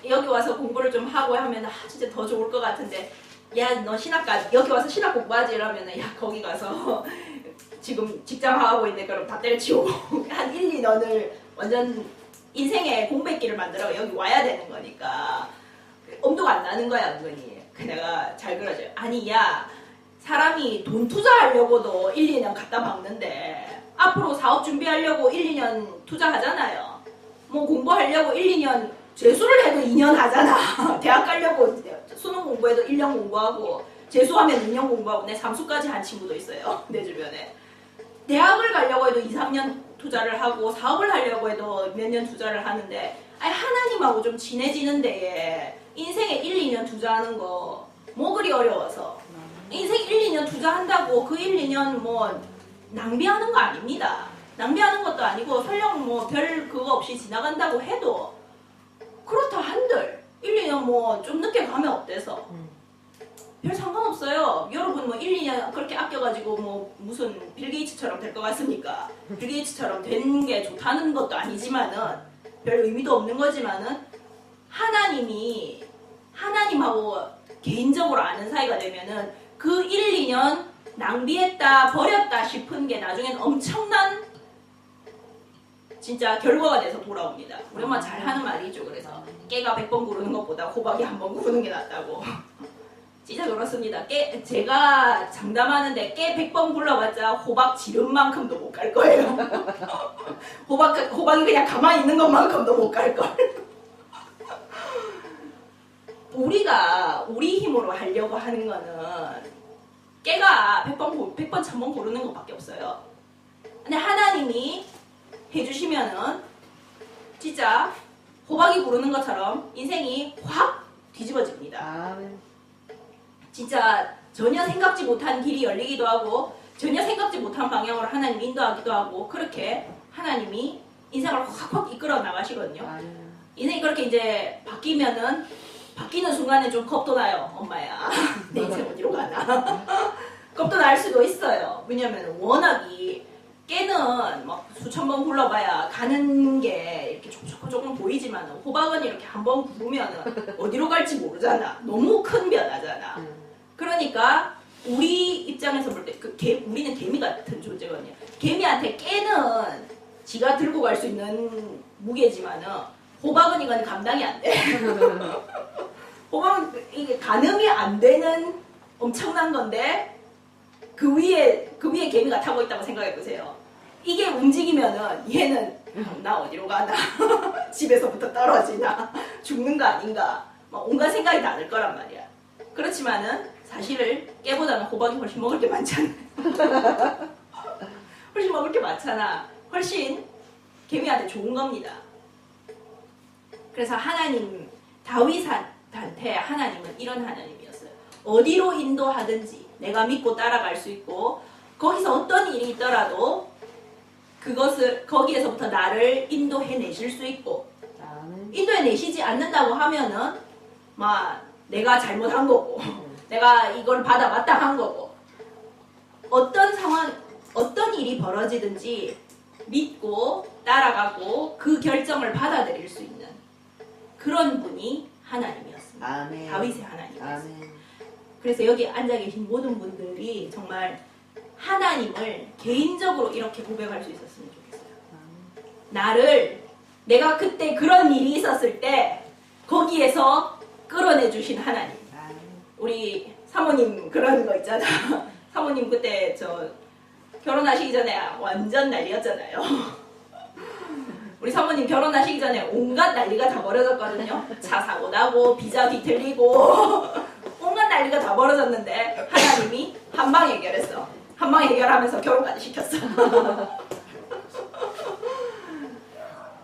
여기 와서 공부를 좀 하고 하면 진짜 더 좋을 것 같은데 야 너 신학가 여기 와서 신학 공부하지 이러면은 야 거기 가서 지금 직장 하고 있는데 그럼 다 때려치우고 한 1, 2년을 완전 인생의 공백기를 만들어 여기 와야 되는 거니까 엄두가 안 나는 거야 은근히. 내가 잘 그러죠. 아니 야 사람이 돈 투자하려고도 1, 2년 갖다 박는데 앞으로 사업 준비하려고 1, 2년 투자하잖아요. 뭐 공부하려고 1, 2년 재수를 해도 2년 하잖아. 대학 가려고 수능 공부해도 1년 공부하고 재수하면 2년 공부하고 내 삼수까지 한 친구도 있어요. 내 주변에. 대학을 가려고 해도 2, 3년 투자를 하고 사업을 하려고 해도 몇 년 투자를 하는데 하나님하고 좀 친해지는 데에 인생에 1, 2년 투자하는 거 뭐 그리 어려워서 인생 1, 2년 투자한다고 그 1, 2년 뭐 낭비하는 거 아닙니다. 낭비하는 것도 아니고 설령 뭐 별 그거 없이 지나간다고 해도 그렇다 한들 1, 2년 뭐 좀 늦게 가면 어때서 별 상관없어요. 여러분 뭐 1, 2년 그렇게 아껴가지고 뭐 무슨 빌 게이츠처럼 될 것 같습니까? 빌 게이츠처럼 된 게 좋다는 것도 아니지만은 별 의미도 없는 거지만은 하나님하고 개인적으로 아는 사이가 되면은 그 1, 2년 낭비했다 버렸다 싶은 게 나중에는 엄청난 진짜 결과가 돼서 돌아옵니다. 우리 엄마 잘하는 말이죠. 그래서 깨가 100번 구르는 것보다 호박이 한 번 구르는 게 낫다고. 진짜 그렇습니다. 제가 장담하는데 깨 100번 굴러봤자 호박 지름만큼도 못 갈 거예요. 호박이 그냥 가만히 있는 것만큼도 못 갈 걸. 우리가 우리 힘으로 하려고 하는 거는 깨가 100번, 1000번 고르는 것밖에 없어요. 근데 하나님이 해주시면은 진짜 호박이 고르는 것처럼 인생이 확 뒤집어집니다. 진짜 전혀 생각지 못한 길이 열리기도 하고 전혀 생각지 못한 방향으로 하나님 인도하기도 하고 그렇게 하나님이 인생을 확확 이끌어 나가시거든요. 인생이 그렇게 이제 바뀌는 순간에 좀 겁도 나요. 엄마야 내 인생 어디로 가나 겁도 날 수도 있어요. 왜냐면 워낙이 깨는 막 수천 번 굴러봐야 가는 게 이렇게 조금 보이지만 호박은 이렇게 한번 구르면 어디로 갈지 모르잖아. 너무 큰 변화잖아. 그러니까 우리 입장에서 볼 때 우리는 개미 같은 존재거든요. 개미한테 깨는 지가 들고 갈 수 있는 무게지만은 호박은 이건 감당이 안 돼. 호박은 이게 가늠이 안 되는 엄청난 건데 그 위에 개미가 타고 있다고 생각해 보세요. 이게 움직이면은 얘는 나 어디로 가나 집에서부터 떨어지나 죽는 거 아닌가 막 온갖 생각이 다 들 거란 말이야. 그렇지만은 사실을 깨보다는 호박이 훨씬 먹을 게 많잖아. 훨씬 먹을 게 많잖아. 훨씬 개미한테 좋은 겁니다. 그래서 하나님, 다윗한테 하나님은 이런 하나님이었어요. 어디로 인도하든지 내가 믿고 따라갈 수 있고 거기서 어떤 일이 있더라도 거기에서부터 나를 인도해 내실 수 있고 인도해 내시지 않는다고 하면은 막 내가 잘못한 거고 내가 이걸 받아 마땅한 거고 어떤 상황, 어떤 일이 벌어지든지 믿고 따라가고 그 결정을 받아들일 수 있는 그런 분이 하나님이었습니다. 아멘. 다윗의 하나님이었어요. 아멘. 그래서 여기 앉아 계신 모든 분들이 정말 하나님을 개인적으로 이렇게 고백할 수 있었으면 좋겠어요. 내가 그때 그런 일이 있었을 때 거기에서 끌어내 주신 하나님. 우리 사모님 그런 거 있잖아. 사모님 그때 결혼하시기 전에 완전 난리였잖아요. 우리 사모님 결혼하시기 전에 온갖 난리가 다 벌어졌거든요. 차 사고 나고 비자 뒤틀리고 온갖 난리가 다 벌어졌는데 하나님이 한방 해결했어. 한방 해결하면서 결혼까지 시켰어.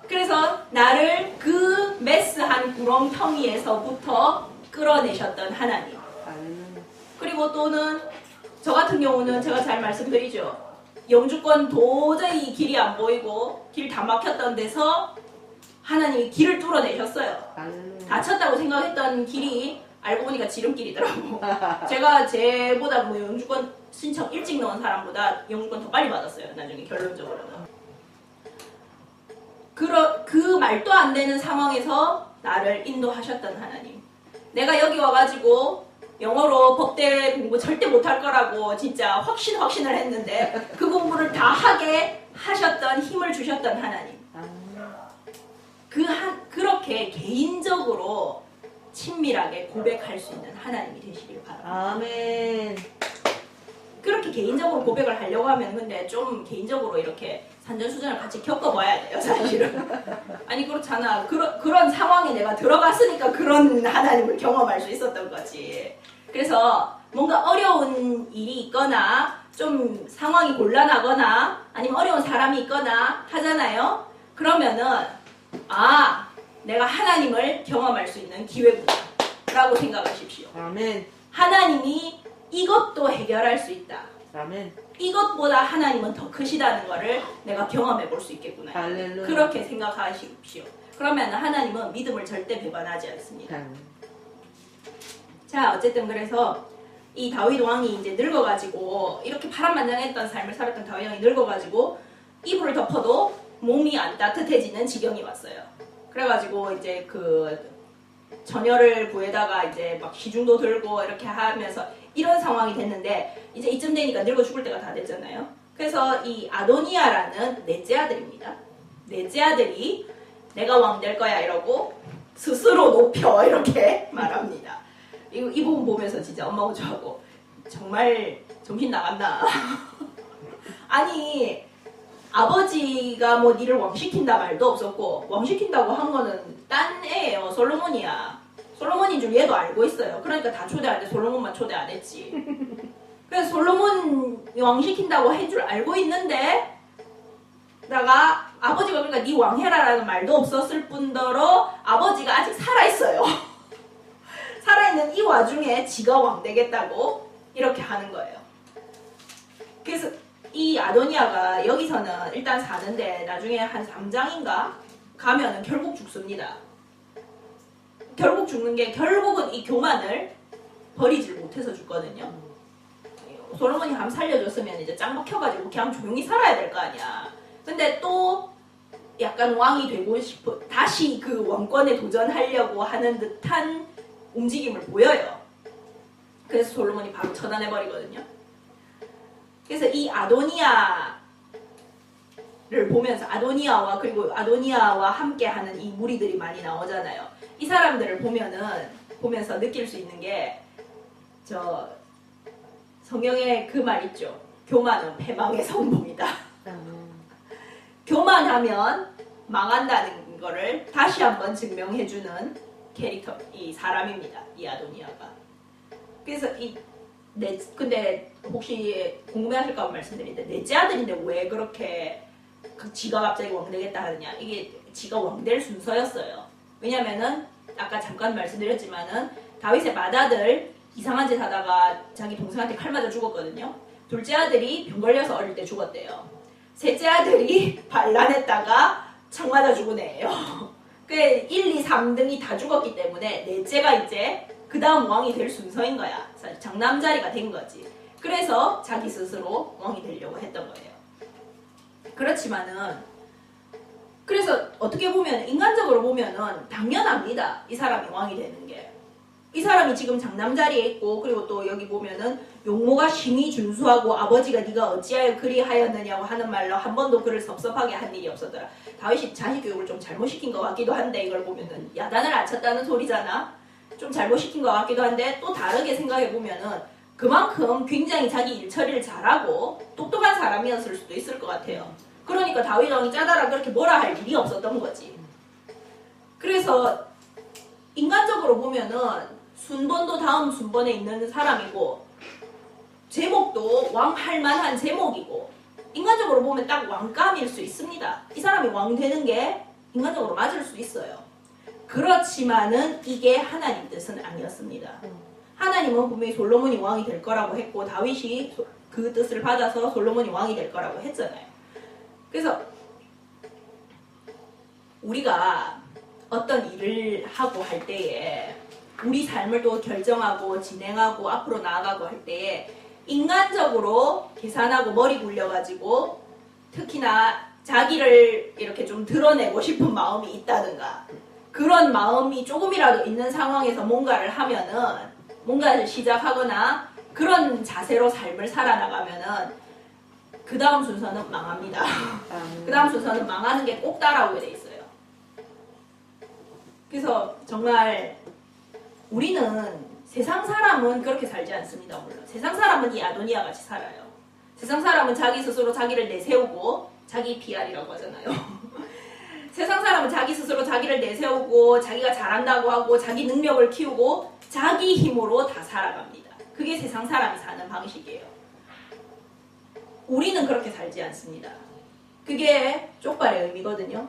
그래서 나를 그 메스한 구렁텅이에서부터 끌어내셨던 하나님. 그리고 또는 저 같은 경우는 제가 잘 말씀드리죠. 영주권 도저히 길이 안 보이고 길 다 막혔던 데서 하나님이 길을 뚫어내셨어요. 다쳤다고 생각했던 길이 알고 보니까 지름길이더라고. 제가 쟤보다 뭐 영주권 신청 일찍 넣은 사람보다 영주권 더 빨리 받았어요. 나중에 결론적으로는. 그 말도 안 되는 상황에서 나를 인도하셨던 하나님. 내가 여기 와가지고 영어로 법대 공부 절대 못할 거라고 진짜 확신을 했는데 그 공부를 다 하게 하셨던 힘을 주셨던 하나님. 그렇게 개인적으로 친밀하게 고백할 수 있는 하나님이 되시길 바랍니다. 아멘. 그렇게 개인적으로 고백을 하려고 하면 근데 좀 개인적으로 이렇게 산전수전을 같이 겪어봐야 돼요, 사실은. 아니 그렇잖아. 그런 상황에 내가 들어갔으니까 그런 하나님을 경험할 수 있었던 거지. 그래서 뭔가 어려운 일이 있거나 좀 상황이 곤란하거나 아니면 어려운 사람이 있거나 하잖아요. 그러면은 내가 하나님을 경험할 수 있는 기회구나 라고 생각하십시오. 아멘. 하나님이 이것도 해결할 수 있다. 아멘. 이것보다 하나님은 더 크시다는 것을 내가 경험해 볼 수 있겠구나. 할렐루야. 그렇게 생각하십시오. 그러면 하나님은 믿음을 절대 배반하지 않습니다. 자, 어쨌든 그래서 이 다윗 왕이 이제 늙어가지고 이렇게 파란만장했던 삶을 살았던 다윗 왕이 늙어가지고 이불을 덮어도 몸이 안 따뜻해지는 지경이 왔어요. 그래가지고 이제 그 처녀를 구해다가 이제 막 시중도 들고 이렇게 하면서 이런 상황이 됐는데 이제 이쯤 되니까 늙어 죽을 때가 다 됐잖아요. 그래서 이 아도니아라는 넷째 아들입니다. 넷째 아들이 내가 왕 될 거야 이러고 스스로 높여 이렇게 말합니다. 이 부분 보면서 진짜 엄마 오주하고 정말 정신 나갔나. 아니 아버지가 뭐 니를 왕시킨다 말도 없었고 왕시킨다고 한 거는 딴 애예요. 솔로몬이야. 솔로몬인 줄 얘도 알고 있어요. 그러니까 다 초대하는데 솔로몬만 초대 안 했지. 그래서 솔로몬 왕시킨다고 할 줄 알고 있는데 다가 아버지가 그러니까 니 왕해라라는 말도 없었을 뿐더러 아버지가 아직 살아있어요. 살아있는 이 와중에 지가 왕 되겠다고 이렇게 하는 거예요. 그래서 이 아도니아가 여기서는 일단 사는데 나중에 한 3장인가 가면은 결국 죽습니다. 결국 죽는 게 결국은 이 교만을 버리질 못해서 죽거든요. 솔로몬이 한번 살려줬으면 이제 짱 박혀가지고 그냥 조용히 살아야 될 거 아니야. 근데 또 약간 왕이 되고 싶어 다시 그 왕권에 도전하려고 하는 듯한 움직임을 보여요. 그래서 솔로몬이 바로 처단해버리거든요. 그래서 이 아도니아를 보면서 아도니아와 그리고 아도니아와 함께하는 이 무리들이 많이 나오잖아요. 이 사람들을 보면서 느낄 수 있는 게 저 성경에 그 말 있죠. 교만은 패망의 성공이다. 교만하면 망한다는 거를 다시 한번 증명해주는 캐릭터, 이 사람입니다. 이 아도니아가. 그래서 근데 혹시 궁금해하실까 봐 말씀드리는데 넷째 아들인데 왜 그렇게 지가 갑자기 왕 되겠다 하느냐. 이게 지가 왕 될 순서였어요. 왜냐면은 아까 잠깐 말씀드렸지만은 다윗의 맏아들 이상한 짓 하다가 자기 동생한테 칼 맞아 죽었거든요. 둘째 아들이 병 걸려서 어릴 때 죽었대요. 셋째 아들이 반란했다가 창 맞아 죽은 애예요. 그 1, 2, 3등이 다 죽었기 때문에 넷째가 이제 그 다음 왕이 될 순서인 거야. 장남자리가 된 거지. 그래서 자기 스스로 왕이 되려고 했던 거예요. 그렇지만은 그래서 어떻게 보면 인간적으로 보면은 당연합니다. 이 사람이 왕이 되는 게. 이 사람이 지금 장남자리에 있고 그리고 또 여기 보면은 용모가 심히 준수하고 아버지가 네가 어찌하여 그리하였느냐고 하는 말로 한 번도 그를 섭섭하게 한 일이 없었더라. 다윗이 자식 교육을 좀 잘못 시킨 것 같기도 한데 이걸 보면은 야단을 안 쳤다는 소리잖아. 좀 잘못 시킨 것 같기도 한데 또 다르게 생각해 보면은 그만큼 굉장히 자기 일처리를 잘하고 똑똑한 사람이었을 수도 있을 것 같아요. 그러니까 다윗 왕이 짜다라 그렇게 뭐라 할 일이 없었던 거지. 그래서 인간적으로 보면은 순번도 다음 순번에 있는 사람이고 제목도 왕 할 만한 제목이고 인간적으로 보면 딱 왕감일 수 있습니다. 이 사람이 왕 되는 게 인간적으로 맞을 수 있어요. 그렇지만은 이게 하나님 뜻은 아니었습니다. 하나님은 분명히 솔로몬이 왕이 될 거라고 했고 다윗이 그 뜻을 받아서 솔로몬이 왕이 될 거라고 했잖아요. 그래서 우리가 어떤 일을 하고 할 때에 우리 삶을 또 결정하고 진행하고 앞으로 나아가고 할 때에 인간적으로 계산하고 머리 굴려가지고 특히나 자기를 이렇게 좀 드러내고 싶은 마음이 있다든가 그런 마음이 조금이라도 있는 상황에서 뭔가를 하면은 뭔가를 시작하거나 그런 자세로 삶을 살아나가면은 그 다음 순서는 망합니다. 그 다음 순서는 망하는 게 꼭 따라오게 돼 있어요. 그래서 정말 우리는 세상 사람은 그렇게 살지 않습니다. 물론 세상 사람은 이 아도니아 같이 살아요. 세상 사람은 자기 스스로 자기를 내세우고 자기 PR이라고 하잖아요. 세상 사람은 자기 스스로 자기를 내세우고 자기가 잘한다고 하고 자기 능력을 키우고 자기 힘으로 다 살아갑니다. 그게 세상 사람이 사는 방식이에요. 우리는 그렇게 살지 않습니다. 그게 족발의 의미거든요.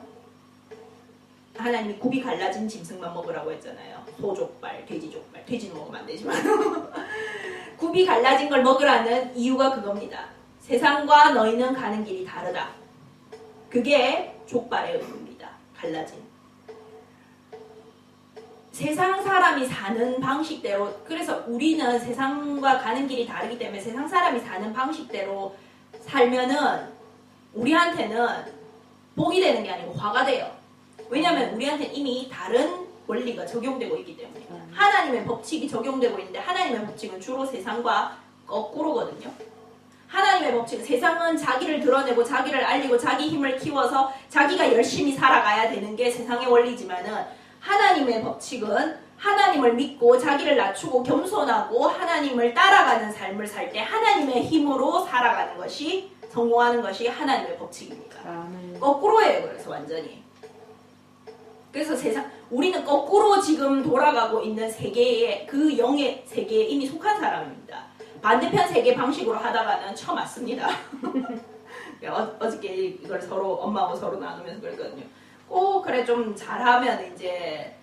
하나님이 굽이 갈라진 짐승만 먹으라고 했잖아요. 소족발, 돼지족발. 돼지는 먹으면 안 되지만 굽이 갈라진 걸 먹으라는 이유가 그겁니다. 세상과 너희는 가는 길이 다르다. 그게 족발의 의미입니다. 갈라진. 세상 사람이 사는 방식대로 그래서 우리는 세상과 가는 길이 다르기 때문에 세상 사람이 사는 방식대로 살면은 우리한테는 복이 되는 게 아니고 화가 돼요. 왜냐하면 우리한테는 이미 다른 원리가 적용되고 있기 때문에 하나님의 법칙이 적용되고 있는데 하나님의 법칙은 주로 세상과 거꾸로거든요. 하나님의 법칙은 세상은 자기를 드러내고 자기를 알리고 자기 힘을 키워서 자기가 열심히 살아가야 되는 게 세상의 원리지만은 하나님의 법칙은 하나님을 믿고 자기를 낮추고 겸손하고 하나님을 따라가는 삶을 살 때 하나님의 힘으로 살아가는 것이 성공하는 것이 하나님의 법칙입니다. 거꾸로예요. 그래서 완전히. 그래서 우리는 거꾸로 지금 돌아가고 있는 세계의 그 영의 세계에 이미 속한 사람입니다. 반대편 세계 방식으로 하다가는 처맞습니다. 어저께 이걸 서로 엄마하고 서로 나누면서 그랬거든요. 꼭 그래 좀 잘하면 이제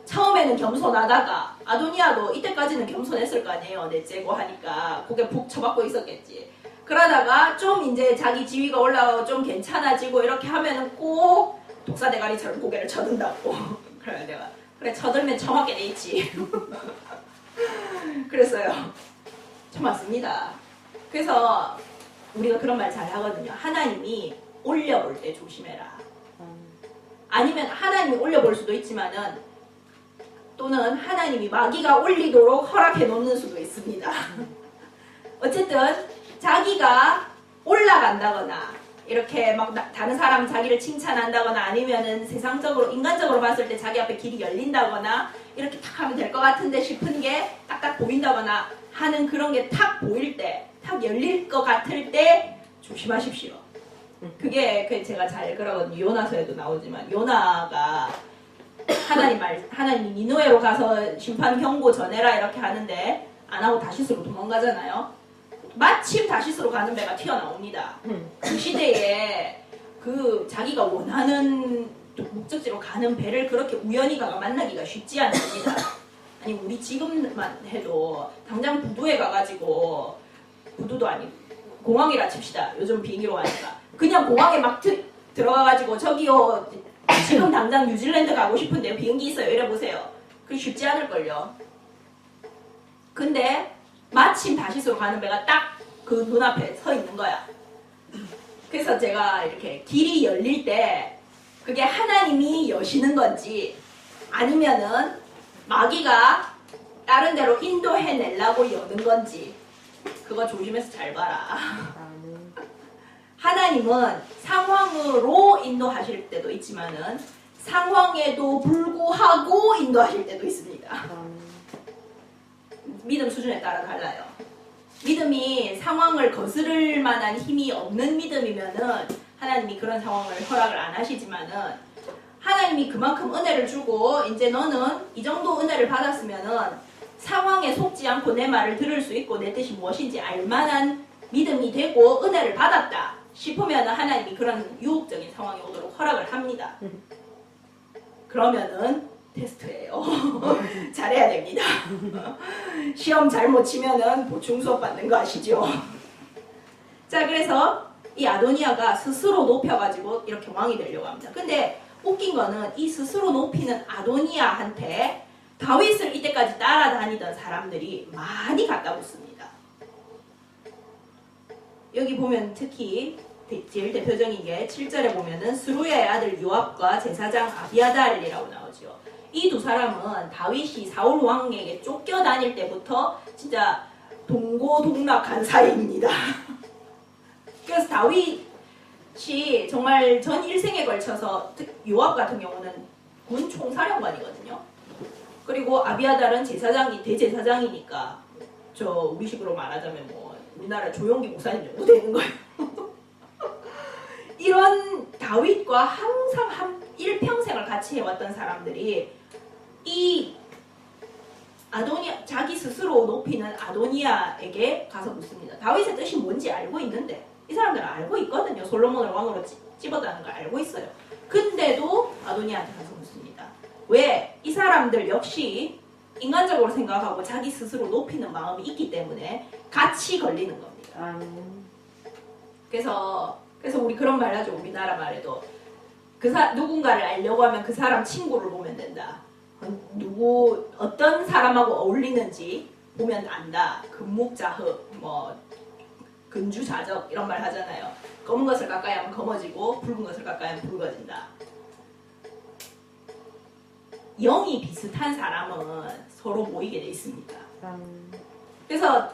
처음에는 겸손하다가 아도니아도 이때까지는 겸손했을 거 아니에요. 넷째고 하니까 고개 푹 쳐박고 있었겠지. 그러다가 좀 이제 자기 지위가 올라가고 좀 괜찮아지고 이렇게 하면은 꼭 독사 대가리처럼 고개를 쳐든다고. 그래 내가 그래 쳐들면 쳐맞게 돼 있지. 그랬어요. 쳐맞습니다. 그래서 우리가 그런 말 잘 하거든요. 하나님이 올려볼 때 조심해라. 아니면 하나님이 올려볼 수도 있지만은 또는 하나님이 마귀가 올리도록 허락해 놓는 수도 있습니다. 어쨌든 자기가 올라간다거나 이렇게 막 다른 사람 자기를 칭찬한다거나 아니면은 세상적으로 인간적으로 봤을 때 자기 앞에 길이 열린다거나 이렇게 탁 하면 될 것 같은데 싶은 게 딱딱 보인다거나 하는 그런 게 탁 보일 때, 탁 열릴 것 같을 때 조심하십시오. 그게 제가 잘 그러거든요. 요나서에도 나오지만 요나가 하나님이 니느웨로 가서 심판 경고 전해라 이렇게 하는데 안 하고 다시스로 도망가잖아요. 마침 다시스로 가는 배가 튀어나옵니다. 그 시대에 그 자기가 원하는 목적지로 가는 배를 그렇게 우연히 가가 만나기가 쉽지 않습니다. 아니 우리 지금만 해도 당장 부두에 가가지고 부두도 아니고 공항이라 칩시다. 요즘 비행기로 가니까 그냥 공항에 막 들어가가지고 저기요 지금 당장 뉴질랜드 가고 싶은데 비행기 있어요 이래보세요. 그게 쉽지 않을걸요. 근데 마침 다시스로 가는 배가 딱 그 눈앞에 서 있는 거야. 그래서 제가 이렇게 길이 열릴 때 그게 하나님이 여시는 건지 아니면은 마귀가 다른 데로 인도해내려고 여는 건지 그거 조심해서 잘 봐라. 하나님은 상황으로 인도하실 때도 있지만은 상황에도 불구하고 인도하실 때도 있습니다. 믿음 수준에 따라 달라요. 믿음이 상황을 거스를 만한 힘이 없는 믿음이면은 하나님이 그런 상황을 허락을 안 하시지만은 하나님이 그만큼 은혜를 주고 이제 너는 이 정도 은혜를 받았으면은 상황에 속지 않고 내 말을 들을 수 있고 내 뜻이 무엇인지 알 만한 믿음이 되고 은혜를 받았다 싶으면 하나님이 그런 유혹적인 상황이 오도록 허락을 합니다. 그러면은 테스트예요. 잘해야 됩니다. 시험 잘못 치면은 보충 수업 받는 거 아시죠? 자, 그래서 이 아도니아가 스스로 높여가지고 이렇게 왕이 되려고 합니다. 근데 웃긴 거는 이 스스로 높이는 아도니아한테 다윗을 이때까지 따라다니던 사람들이 많이 갖다 붙습니다. 여기 보면 특히 제일 대표적인 게 7절에 보면은 스루야의 아들 요압과 제사장 아비아달이라고 나오죠. 이 두 사람은 다윗이 사울 왕에게 쫓겨다닐 때부터 진짜 동고동락한 사이입니다. 그래서 다윗이 정말 전 일생에 걸쳐서 요압 같은 경우는 군 총사령관이거든요. 그리고 아비아달은 제사장이 대제사장이니까 저 우리식으로 말하자면 뭐 우리나라 조용기 목사님 정도 되는 거예요. 이런 다윗과 항상 일평생을 같이 해왔던 사람들이 이 아도니아 자기 스스로 높이는 아도니아에게 가서 묻습니다. 다윗의 뜻이 뭔지 알고 있는데 이 사람들은 알고 있거든요. 솔로몬을 왕으로 집어다는 걸 알고 있어요. 근데도 아도니아한테 가서 묻습니다. 왜? 이 사람들 역시 인간적으로 생각하고 자기 스스로 높이는 마음이 있기 때문에 같이 걸리는 겁니다. 그래서 우리 그런 말 하죠. 우리나라 말에도 누군가를 알려고 하면 그 사람 친구를 보면 된다. 어떤 사람하고 어울리는지 보면 안다. 금묵자흑, 뭐 근주자적 이런 말 하잖아요. 검은 것을 가까이 하면 검어지고 붉은 것을 가까이 하면 붉어진다. 영이 비슷한 사람은 서로 모이게 돼 있습니다. 그래서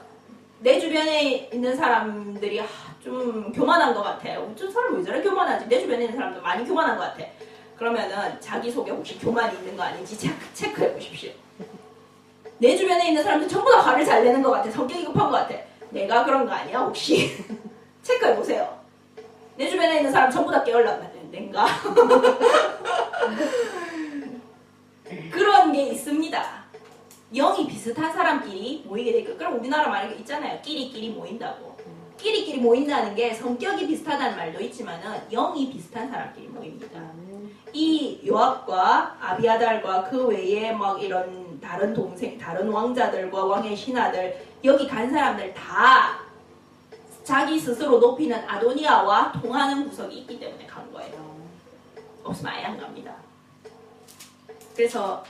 내 주변에 있는 사람들이 좀 교만한 것 같아. 저 사람 왜 저래 교만하지? 내 주변에 있는 사람도 많이 교만한 것 같아. 그러면은 자기 속에 혹시 교만이 있는 거 아닌지 체크해 보십시오. 내 주변에 있는 사람들 전부 다 화를 잘 내는 것 같아. 성격이 급한 것 같아. 내가 그런 거 아니야 혹시? 체크해 보세요. 내 주변에 있는 사람 전부 다 깨어났는가? 그런 게 있습니다. 영이 비슷한 사람끼리 모이게 되니까. 그럼 우리나라 말이 있잖아요. 끼리끼리 모인다고. 끼리끼리 모인다는 게 성격이 비슷하다는 말도 있지만은 영이 비슷한 사람끼리 모입니다. 이 요압과 아비아달과 그 외에 막 이런 다른 동생, 다른 왕자들과 왕의 신하들, 여기 간 사람들 다 자기 스스로 높이는 아도니아와 통하는 구석이 있기 때문에 간 거예요. 없으면 아예 안 갑니다. 그래서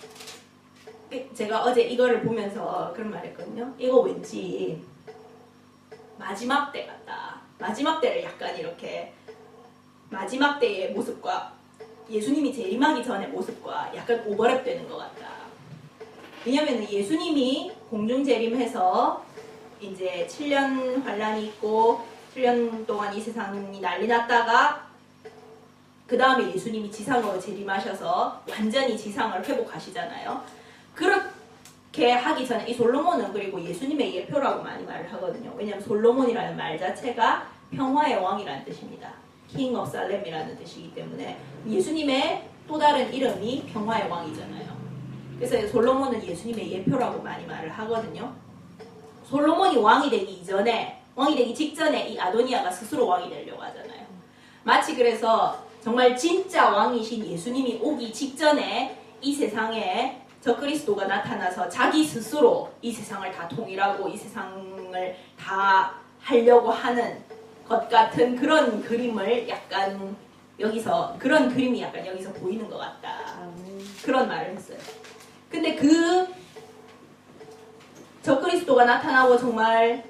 제가 어제 이거를 보면서 그런 말 했거든요. 이거 왠지 마지막 때 같다. 마지막 때를 약간 이렇게 마지막 때의 모습과 예수님이 재림하기 전의 모습과 약간 오버랩 되는 것 같다. 왜냐면 예수님이 공중 재림해서 이제 7년 환란이 있고 7년 동안 이 세상이 난리 났다가 그 다음에 예수님이 지상으로 재림하셔서 완전히 지상을 회복하시잖아요. 그렇게 하기 전에 이 솔로몬은 그리고 예수님의 예표라고 많이 말을 하거든요. 왜냐하면 솔로몬이라는 말 자체가 평화의 왕이라는 뜻입니다. King of Salem이라는 뜻이기 때문에 예수님의 또 다른 이름이 평화의 왕이잖아요. 그래서 솔로몬은 예수님의 예표라고 많이 말을 하거든요. 솔로몬이 왕이 되기 이전에, 왕이 되기 직전에 이 아도니아가 스스로 왕이 되려고 하잖아요. 마치 그래서 정말 진짜 왕이신 예수님이 오기 직전에 이 세상에 적그리스도가 나타나서 자기 스스로 이 세상을 다 통일하고 이 세상을 다 하려고 하는 것 같은 그런 그림을 약간 여기서, 그런 그림이 약간 여기서 보이는 것 같다. 그런 말을 했어요. 근데 그 적그리스도가 나타나고 정말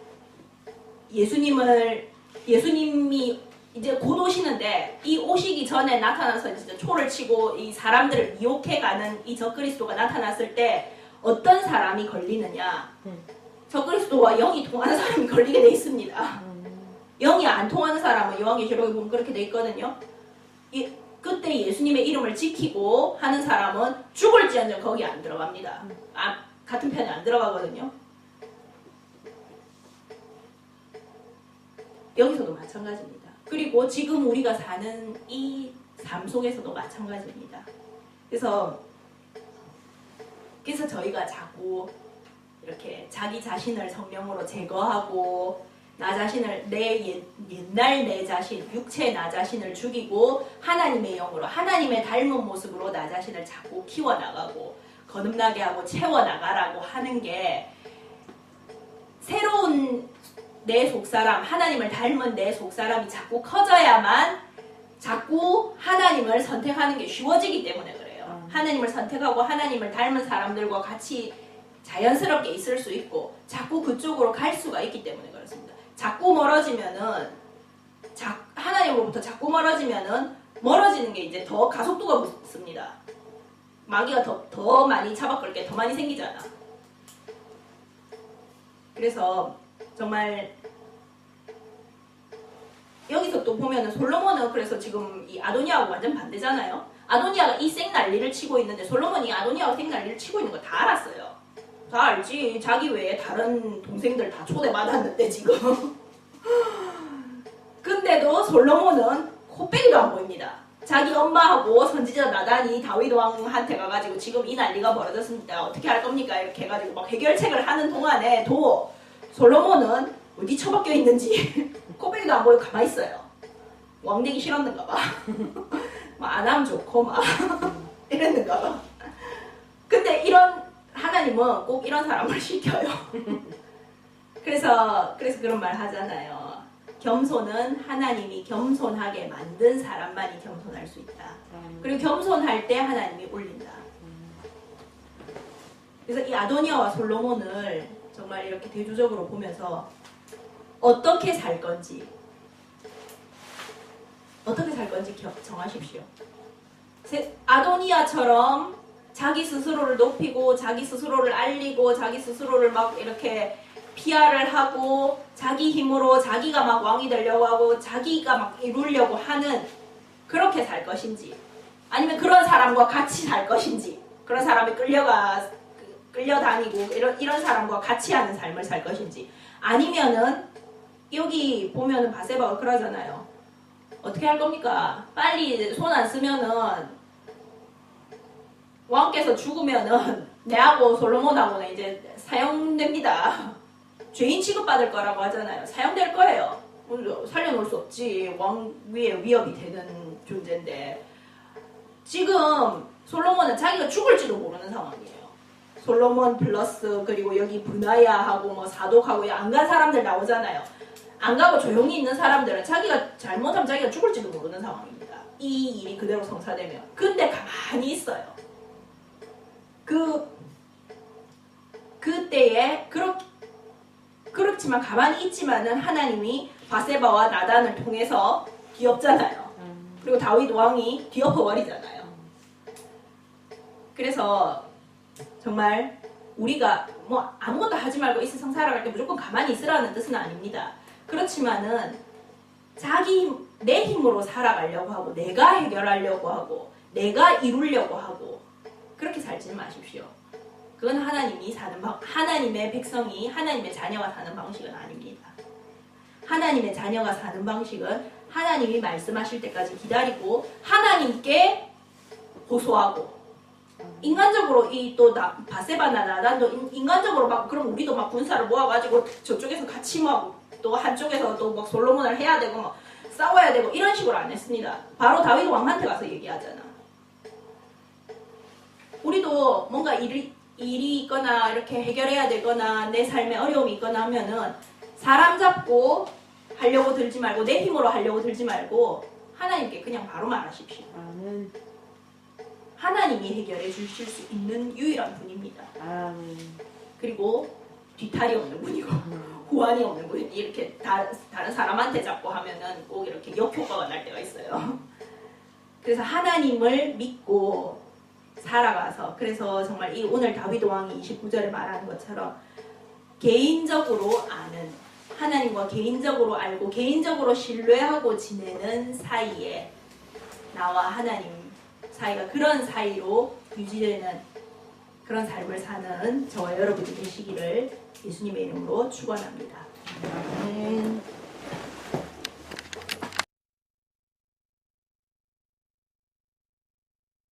예수님이 이제 곧 오시는데 이 오시기 전에 나타나서 진짜 초를 치고 이 사람들을 미혹해가는 이 적그리스도가 나타났을 때 어떤 사람이 걸리느냐? 적그리스도와 영이 통하는 사람이 걸리게 돼 있습니다. 영이 안 통하는 사람은 요한계시록에 보면 그렇게 돼 있거든요. 그때 예수님의 이름을 지키고 하는 사람은 죽을지언정 거기 안 들어갑니다. 같은 편에 안 들어가거든요. 여기서도 마찬가지입니다. 그리고 지금 우리가 사는 이 삶 속에서도 마찬가지입니다. 그래서 저희가 자꾸 이렇게 자기 자신을 성령으로 제거하고 나 자신을 옛날 내 자신, 육체 나 자신을 죽이고 하나님의 영으로 하나님의 닮은 모습으로 나 자신을 자꾸 키워나가고 거듭나게 하고 채워나가라고 하는 게 새로운 내 속사람, 하나님을 닮은 내 속사람이 자꾸 커져야만 자꾸 하나님을 선택하는 게 쉬워지기 때문에 그래요. 하나님을 선택하고 하나님을 닮은 사람들과 같이 자연스럽게 있을 수 있고 자꾸 그쪽으로 갈 수가 있기 때문에 그렇습니다. 자꾸 멀어지면은 하나님으로부터 자꾸 멀어지면은 멀어지는 게 이제 더 가속도가 붙습니다. 마귀가 더 많이 잡아끌 게 더 많이 생기잖아. 그래서 정말 여기서 또 보면은 솔로몬은 그래서 지금 이 아도니아하고 완전 반대잖아요. 아도니아가 이 생난리를 치고 있는데 솔로몬이 아도니아가 생난리를 치고 있는 거 다 알았어요. 다 알지. 자기 외에 다른 동생들 다 초대받았는데 지금. 근데도 솔로몬은 코빼기도 안 보입니다. 자기 엄마하고 선지자 나단이 다윗 왕한테 가가지고 지금 이 난리가 벌어졌습니다. 어떻게 할 겁니까? 이렇게 해가지고 막 해결책을 하는 동안에도 솔로몬은 어디 처박혀 있는지 코빼기도 안 보이고 가만히 있어요. 왕 되기 싫었는가 봐. 안 하면 좋고 막 이랬는가 봐. 근데 하나님은 꼭 이런 사람을 시켜요. 그래서 그런 말 하잖아요. 겸손은 하나님이 겸손하게 만든 사람만이 겸손할 수 있다. 그리고 겸손할 때 하나님이 올린다. 그래서 이 아도니아와 솔로몬을 정말 이렇게 대조적으로 보면서 어떻게 살 건지 정하십시오. 아도니아처럼 자기 스스로를 높이고 자기 스스로를 알리고 자기 스스로를 막 이렇게 PR을 하고 자기 힘으로 자기가 막 왕이 되려고 하고 자기가 막 이루려고 하는 그렇게 살 것인지 아니면 그런 사람과 같이 살 것인지 그런 사람이 끌려다니고 이런 사람과 같이 하는 삶을 살 것인지 아니면은 여기 보면은 바세바가 그러잖아요. 어떻게 할 겁니까? 빨리 손 안 쓰면은 왕께서 죽으면은 내하고 솔로몬하고는 이제 사형됩니다. 죄인 취급받을 거라고 하잖아요. 사형될 거예요. 살려놓을 수 없지. 왕 위에 위협이 되는 존재인데 지금 솔로몬은 자기가 죽을지도 모르는 상황이에요. 솔로몬 플러스 그리고 여기 브나야하고 뭐 사독하고 안 간 사람들 나오잖아요. 안 가고 조용히 있는 사람들은 자기가 잘못하면 자기가 죽을지도 모르는 상황입니다. 이 일이 그대로 성사되면. 근데 가만히 있어요. 그때에 그렇지만 가만히 있지만은 하나님이 바세바와 나단을 통해서 뒤엎잖아요. 그리고 다윗 왕이 뒤엎어버리잖아요. 그래서 정말 우리가 뭐 아무것도 하지 말고 이 세상 살아갈 때 무조건 가만히 있으라는 뜻은 아닙니다. 그렇지만은 내 힘으로 살아가려고 하고 내가 해결하려고 하고 내가 이루려고 하고 그렇게 살지는 마십시오. 그건 하나님의 백성이 하나님의 자녀가 사는 방식은 아닙니다. 하나님의 자녀가 사는 방식은 하나님이 말씀하실 때까지 기다리고 하나님께 호소하고 인간적으로 바세바나 나단도 인간적으로 막 그럼 우리도 막 군사를 모아가지고 저쪽에서 같이 막 또 한쪽에서 또 막 솔로몬을 해야 되고 막 싸워야 되고 이런 식으로 안 했습니다. 바로 다윗 왕한테 가서 얘기하잖아. 우리도 뭔가 일이 있거나 이렇게 해결해야 되거나 내 삶에 어려움이 있거나 하면은 사람 잡고 하려고 들지 말고 내 힘으로 하려고 들지 말고 하나님께 그냥 바로 말하십시오. 아멘. 하나님이 해결해 주실 수 있는 유일한 분입니다. 아멘. 그리고 뒤탈이 없는 분이고 호환이 없는 분이 이렇게 다른 사람한테 잡고 하면은 꼭 이렇게 역효과가 날 때가 있어요. 그래서 하나님을 믿고 살아가서 그래서 정말 이 오늘 다윗 왕이 29절에 말하는 것처럼 개인적으로 아는 하나님과 개인적으로 알고 개인적으로 신뢰하고 지내는 사이에 나와 하나님 사이가 그런 사이로 유지되는 그런 삶을 사는 저와 여러분이 되시기를 예수님의 이름으로 축원합니다. 아멘.